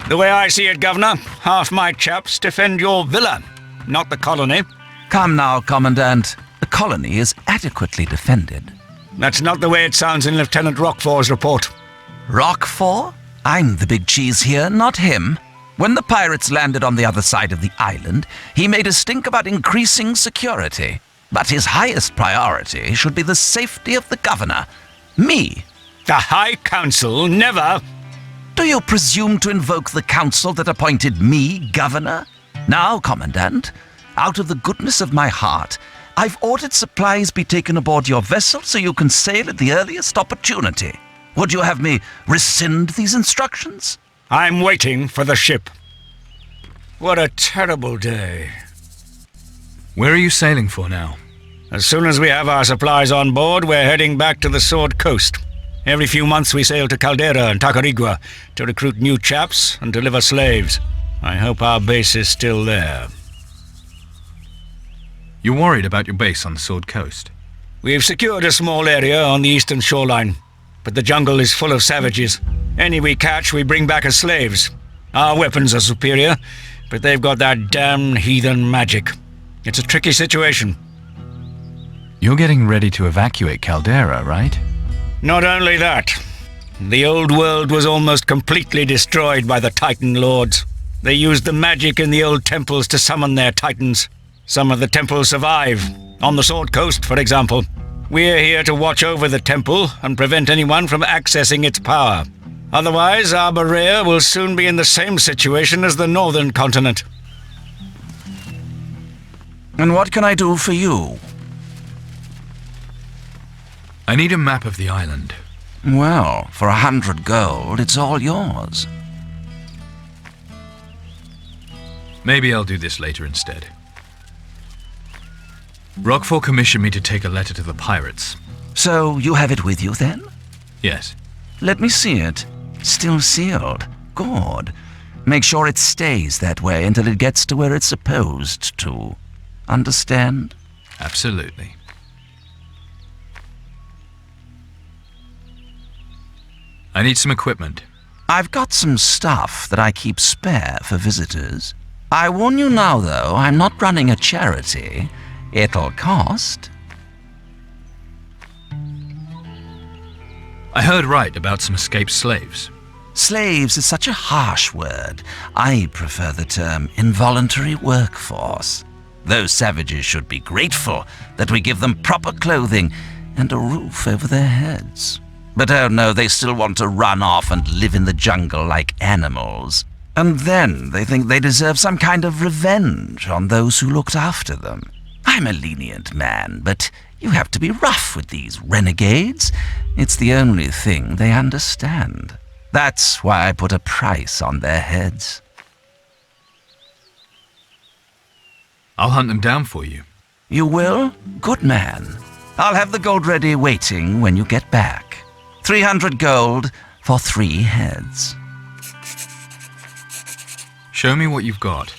The way I see it, Governor, half my chaps defend your villa, not the colony.
Come now, Commandant. The colony is adequately defended.
That's not the way it sounds in Lieutenant Roquefort's report.
Roquefort? I'm the big cheese here, not him. When the pirates landed on the other side of the island, he made a stink about increasing security. But his highest priority should be the safety of the governor. Me.
The High Council never...
Do you presume to invoke the council that appointed me governor? Now, Commandant, out of the goodness of my heart, I've ordered supplies be taken aboard your vessel so you can sail at the earliest opportunity. Would you have me rescind these instructions?
I'm waiting for the ship. What a terrible day.
Where are you sailing for now?
As soon as we have our supplies on board, we're heading back to the Sword Coast. Every few months we sail to Caldera and Takarigua to recruit new chaps and deliver slaves. I hope our base is still there.
You're worried about your base on the Sword Coast?
We've secured a small area on the eastern shoreline, but the jungle is full of savages. Any we catch, we bring back as slaves. Our weapons are superior, but they've got that damn heathen magic. It's a tricky situation.
You're getting ready to evacuate Caldera, right?
Not only that, the old world was almost completely destroyed by the Titan Lords. They used the magic in the old temples to summon their Titans. Some of the temples survive, on the Sword Coast, for example. We're here to watch over the temple and prevent anyone from accessing its power. Otherwise, our Berea will soon be in the same situation as the northern continent.
And what can I do for you?
I need a map of the island.
Well, for 100 gold, it's all yours.
Maybe I'll do this later instead. Rockfall commissioned me to take a letter to the pirates.
So you have it with you then?
Yes.
Let me see it. Still sealed. Good. Make sure it stays that way until it gets to where it's supposed to. Understand?
Absolutely. I need some equipment.
I've got some stuff that I keep spare for visitors. I warn you now, though, I'm not running a charity. It'll cost.
I heard right about some escaped slaves.
Slaves is such a harsh word. I prefer the term involuntary workforce. Those savages should be grateful that we give them proper clothing and a roof over their heads. But oh no, they still want to run off and live in the jungle like animals. And then they think they deserve some kind of revenge on those who looked after them. I'm a lenient man, but you have to be rough with these renegades. It's the only thing they understand. That's why I put a price on their heads.
I'll hunt them down for you.
You will? Good man. I'll have the gold ready waiting when you get back. 300 gold for 3 heads.
Show me what you've got.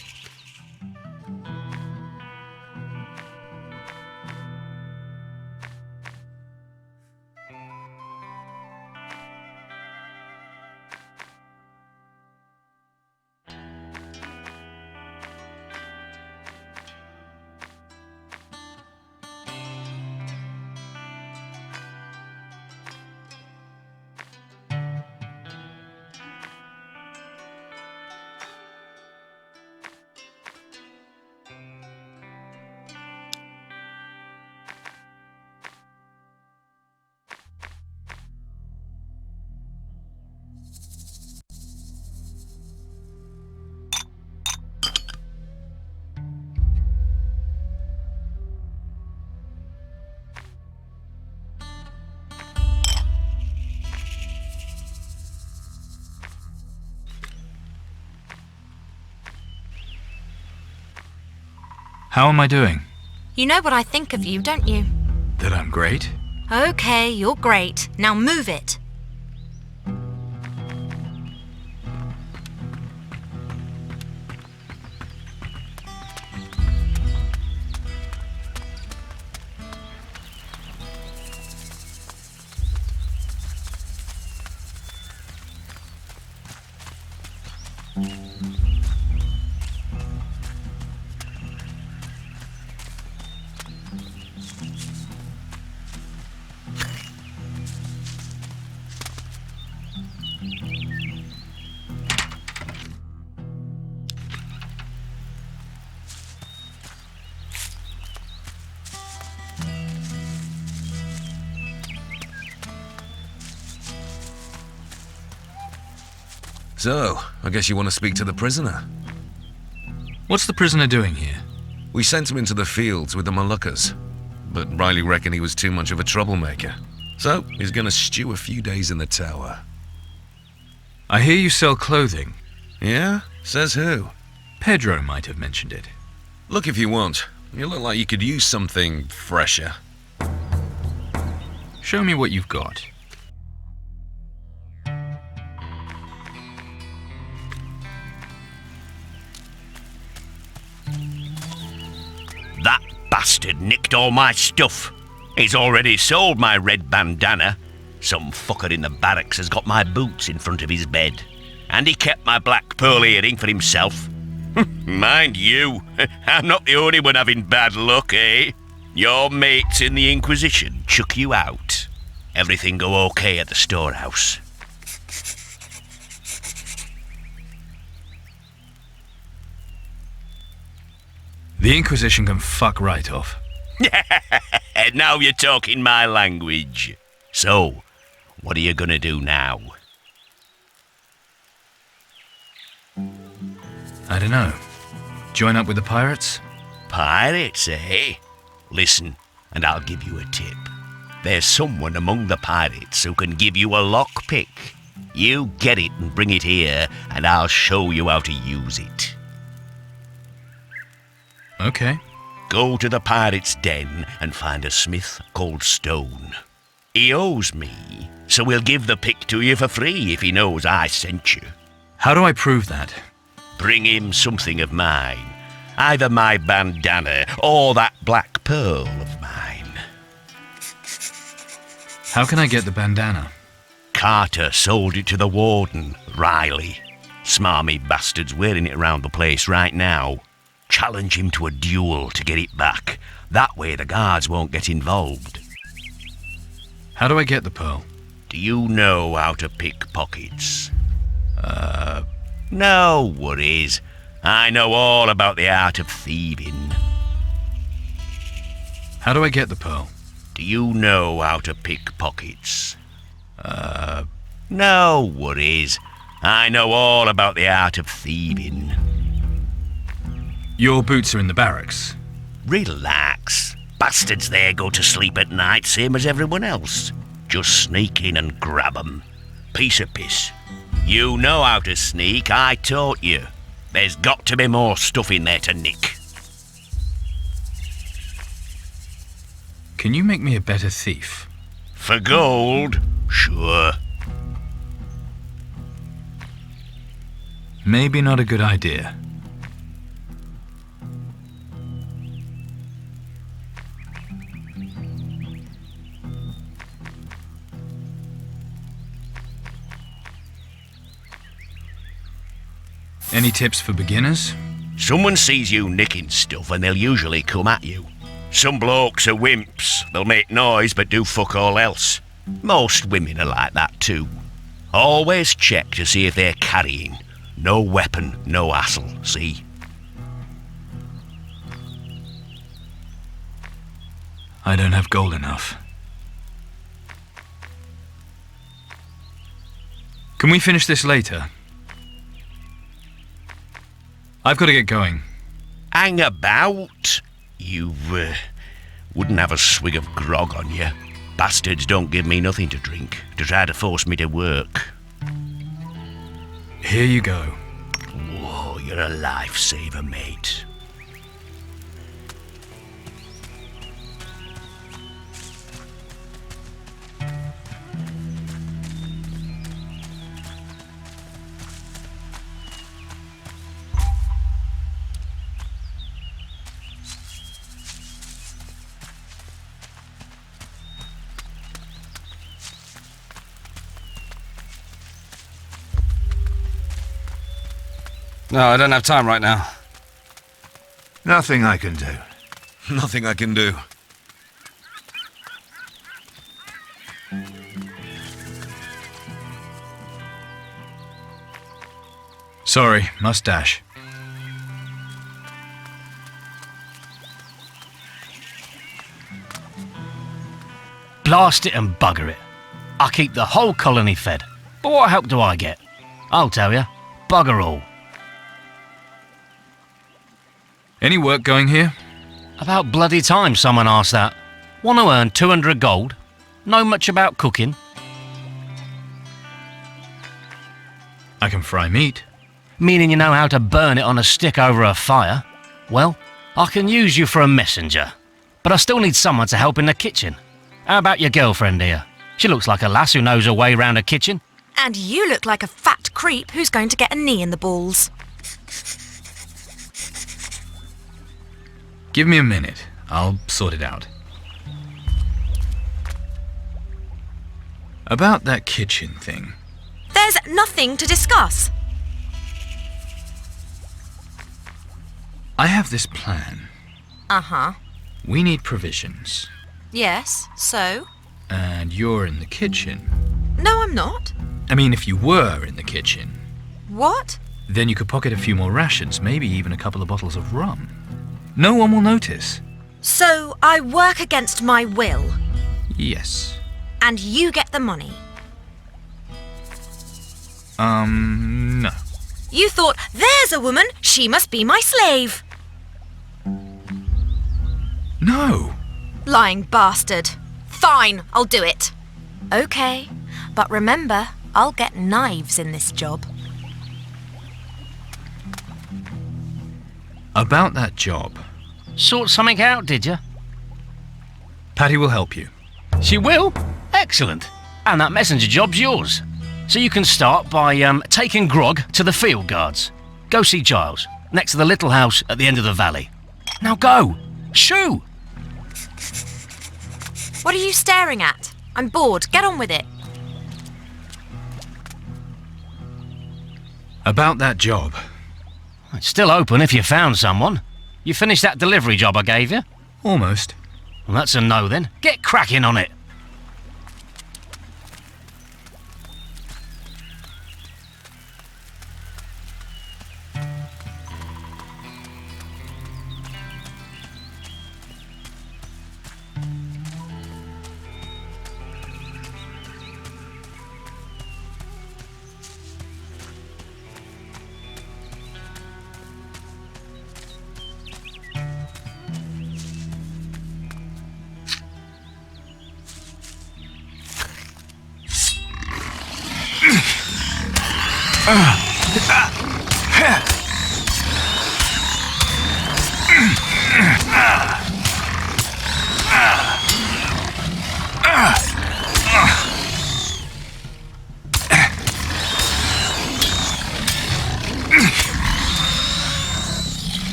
How am I doing?
You know what I think of you, don't you?
That I'm great?
Okay, you're great. Now move it.
So, I guess you want to speak to the prisoner?
What's the prisoner doing here?
We sent him into the fields with the Moluccas, but Riley reckoned he was too much of a troublemaker. So, he's gonna stew a few days in the tower.
I hear you sell clothing.
Yeah? Says who?
Pedro might have mentioned it.
Look if you want. You look like you could use something fresher.
Show me what you've got.
That bastard nicked all my stuff. He's already sold my red bandana. Some fucker in the barracks has got my boots in front of his bed. And he kept my black pearl earring for himself. Mind you, I'm not the only one having bad luck, eh? Your mates in the Inquisition chuck you out. Everything go okay at the storehouse.
The Inquisition can fuck right off.
Now you're talking my language. So, what are you gonna do now?
I don't know. Join up with the pirates?
Pirates, eh? Listen, and I'll give you a tip. There's someone among the pirates who can give you a lockpick. You get it and bring it here, and I'll show you how to use it.
Okay.
Go to the pirate's den and find a smith called Stone. He owes me, so we'll give the pick to you for free if he knows I sent you.
How do I prove that?
Bring him something of mine. Either my bandana or that black pearl of mine.
How can I get the bandana?
Carter sold it to the warden, Riley. Smarmy bastard's wearing it around the place right now. Challenge him to a duel to get it back. That way the guards won't get involved.
How do I get the pearl?
Do you know how to pick pockets? No worries. I know all about the art of thieving.
How do I get the pearl?
Do you know how to pick pockets? No worries. I know all about the art of thieving.
Your boots are in the barracks.
Relax. Bastards there go to sleep at night, same as everyone else. Just sneak in and grab 'em. Piece of piss. You know how to sneak, I taught you. There's got to be more stuff in there to nick.
Can you make me a better thief?
For gold? Sure.
Maybe not a good idea. Any tips for beginners?
Someone sees you nicking stuff and they'll usually come at you. Some blokes are wimps. They'll make noise but do fuck all else. Most women are like that too. Always check to see if they're carrying. No weapon, no hassle, see?
I don't have gold enough. Can we finish this later? I've got to get going.
Hang about? You wouldn't have a swig of grog on you. Bastards don't give me nothing to drink to try to force me to work.
Here you go.
Whoa, you're a lifesaver, mate.
No, I don't have time right now.
Nothing I can do.
Nothing I can do.
Sorry, must dash.
Blast it and bugger it. I keep the whole colony fed. But what help do I get? I'll tell you. Bugger all.
Any work going here?
About bloody time someone asked that. Want to earn 200 gold? Know much about cooking?
I can fry meat.
Meaning you know how to burn it on a stick over a fire? Well, I can use you for a messenger. But I still need someone to help in the kitchen. How about your girlfriend here? She looks like a lass who knows her way round a kitchen.
And you look like a fat creep who's going to get a knee in the balls.
Give me a minute. I'll sort it out. About that kitchen thing.
There's nothing to discuss.
I have this plan.
Uh-huh.
We need provisions.
Yes, so?
And you're in the kitchen.
No, I'm not.
I mean, if you were in the kitchen,
What?
then you could pocket a few more rations, maybe even a couple of bottles of rum. No one will notice.
So I work against my will,
Yes.
and you get the money.
No.
You thought, there's a woman, she must be my slave.
No.
Lying bastard. Fine, I'll do it. Okay, but remember, I'll get knives in this job.
About that job.
Sort something out, did you?
Patty will help you.
She will? Excellent. And that messenger job's yours. So you can start by taking grog to the field guards. Go see Giles, next to the little house at the end of the valley. Now go! Shoo!
What are you staring at? I'm bored, get on with it.
About that job.
It's still open if you found someone. You finished that delivery job I gave you?
Almost.
Well, that's a no then. Get cracking on it.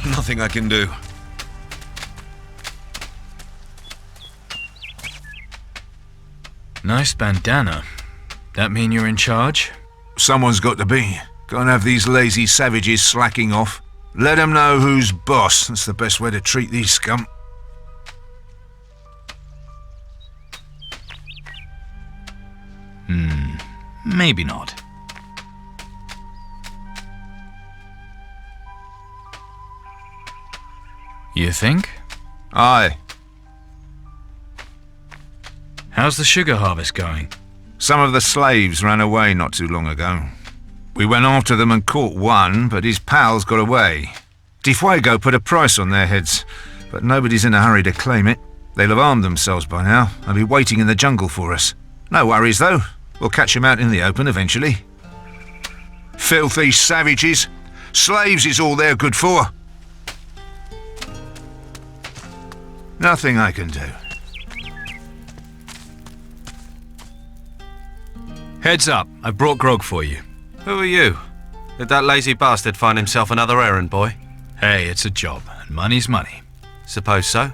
Nothing I can do.
Nice bandana. That mean you're in charge?
Someone's got to be. Can't have these lazy savages slacking off. Let them know who's boss. That's the best way to treat these scum.
Maybe not. You think?
Aye.
How's the sugar harvest going?
Some of the slaves ran away not too long ago. We went after them and caught one, but his pals got away. Fuego put a price on their heads, but nobody's in a hurry to claim it. They'll have armed themselves by now and be waiting in the jungle for us. No worries, though. We'll catch them out in the open eventually. Filthy savages. Slaves is all they're good for. Nothing I can do.
Heads up, I brought grog for you.
Who are you? Did that lazy bastard find himself another errand boy?
Hey, it's a job, and money's money.
Suppose so.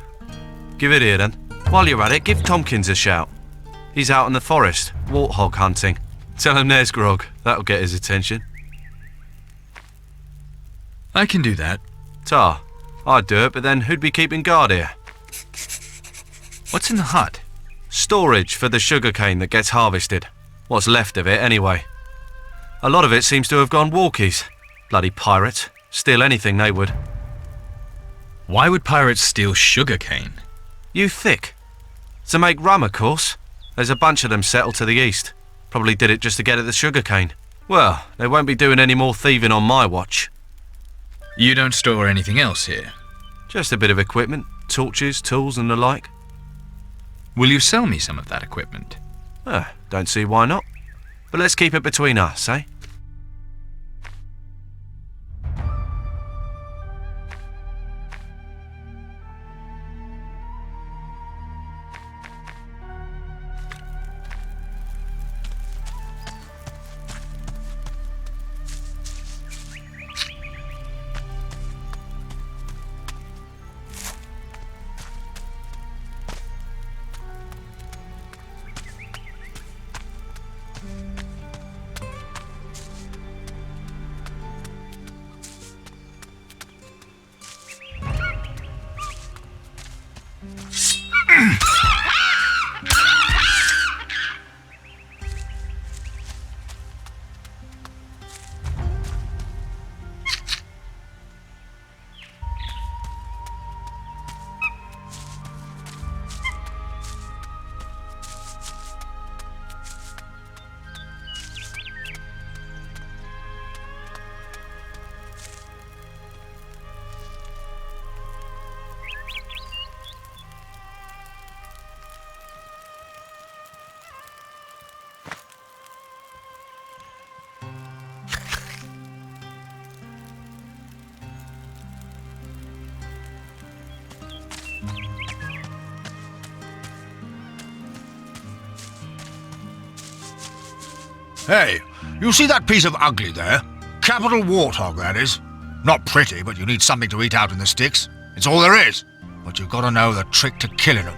Give it here then. While you're at it, give Tompkins a shout. He's out in the forest, warthog hunting. Tell him there's grog. That'll get his attention.
I can do that.
Tar, I'd do it, but then who'd be keeping guard here?
What's in the hut?
Storage for the sugarcane that gets harvested. What's left of it, anyway. A lot of it seems to have gone walkies. Bloody pirates. Steal anything they would.
Why would pirates steal sugarcane?
You thick. To make rum, of course. There's a bunch of them settled to the east. Probably did it just to get at the sugarcane. Well, they won't be doing any more thieving on my watch.
You don't store anything else here?
Just a bit of equipment, torches, tools and the like.
Will you sell me some of that equipment?
Don't see why not. But let's keep it between us, eh?
Hey, you see that piece of ugly there? Capital warthog, that is. Not pretty, but you need something to eat out in the sticks. It's all there is. But you've got to know the trick to killing them.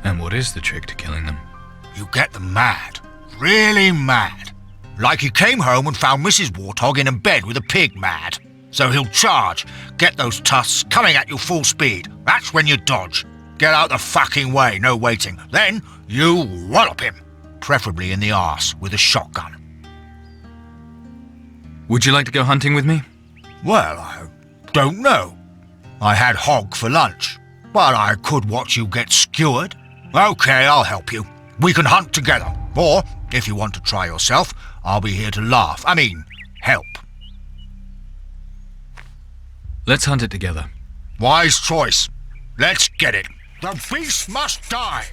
And what is the trick to killing them?
You get them mad. Really mad. Like he came home and found Mrs. Warthog in a bed with a pig mad. So he'll charge, get those tusks coming at you full speed. That's when you dodge. Get out the fucking way, no waiting. Then you wallop him. Preferably in the arse with a shotgun.
Would you like to go hunting with me?
Well, I don't know. I had hog for lunch, but I could watch you get skewered. Okay, I'll help you. We can hunt together. Or, if you want to try yourself, I'll be here to laugh. I mean, help.
Let's hunt it together.
Wise choice. Let's get it. The beast must die.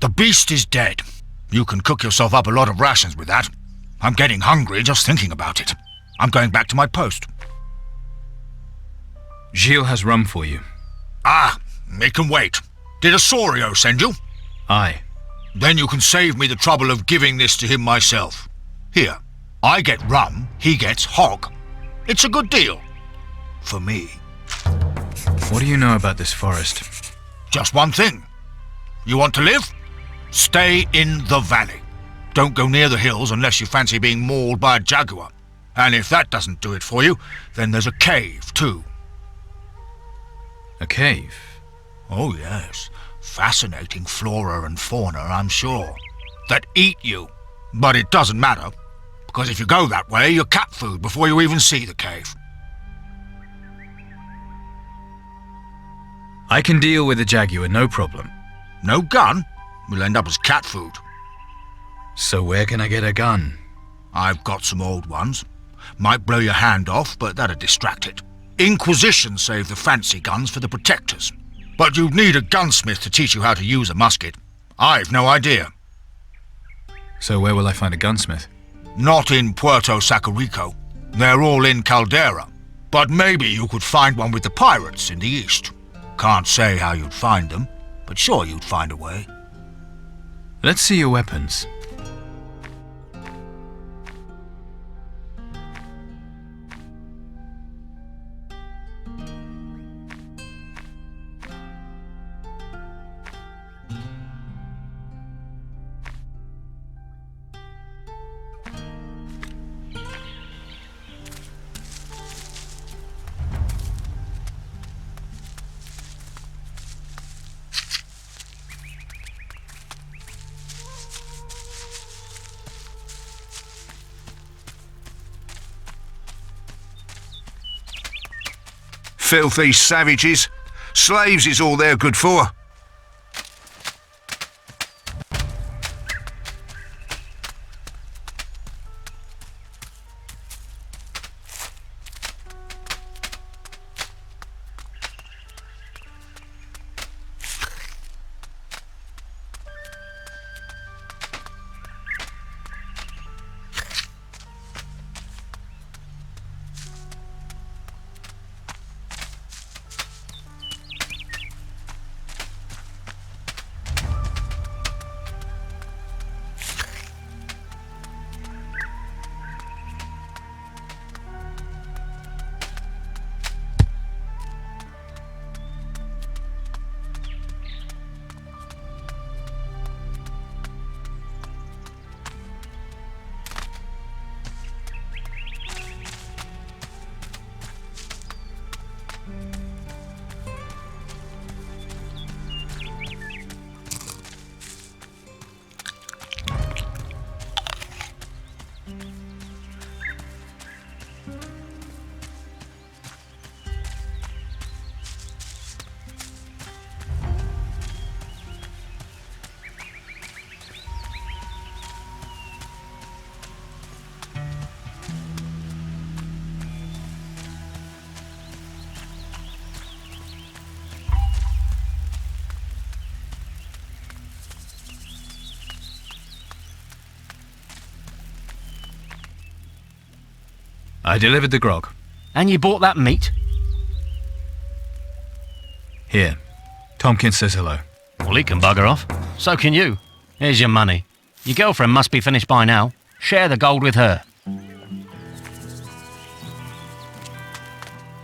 The beast is dead. You can cook yourself up a lot of rations with that. I'm getting hungry just thinking about it. I'm going back to my post.
Gilles has rum for you.
Ah, it can wait. Did Osorio send you?
Aye.
Then you can save me the trouble of giving this to him myself. Here, I get rum, he gets hog. It's a good deal. For me.
What do you know about this forest?
Just one thing. You want to live? Stay in the valley. Don't go near the hills unless you fancy being mauled by a jaguar. And if that doesn't do it for you, then there's a cave, too.
A cave?
Oh, yes. Fascinating flora and fauna, I'm sure. That eat you. But it doesn't matter, because if you go that way, you're cat food before you even see the cave.
I can deal with a jaguar, no problem.
No gun? We'll end up as cat food.
So where can I get a gun?
I've got some old ones. Might blow your hand off, but that'd distract it. Inquisition saved the fancy guns for the protectors. But you'd need a gunsmith to teach you how to use a musket. I've no idea.
So where will I find a gunsmith?
Not in Puerto, Sacarico. They're all in Caldera. But maybe you could find one with the pirates in the east. Can't say how you'd find them, but sure you'd find a way.
Let's see your weapons.
Filthy savages. Slaves is all they're good for.
I delivered the grog.
And you bought that meat?
Here. Tompkins says hello.
Well, he can bugger off. So can you. Here's your money. Your girlfriend must be finished by now. Share the gold with her.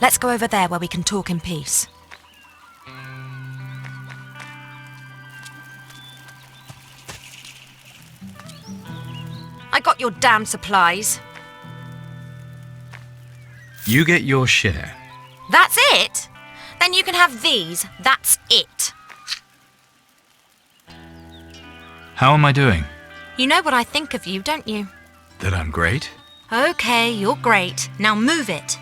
Let's go over there where we can talk in peace. I got your damn supplies.
You get your share.
That's it? Then you can have these. That's it.
How am I doing?
You know what I think of you, don't you?
That I'm great?
Okay, you're great. Now move it.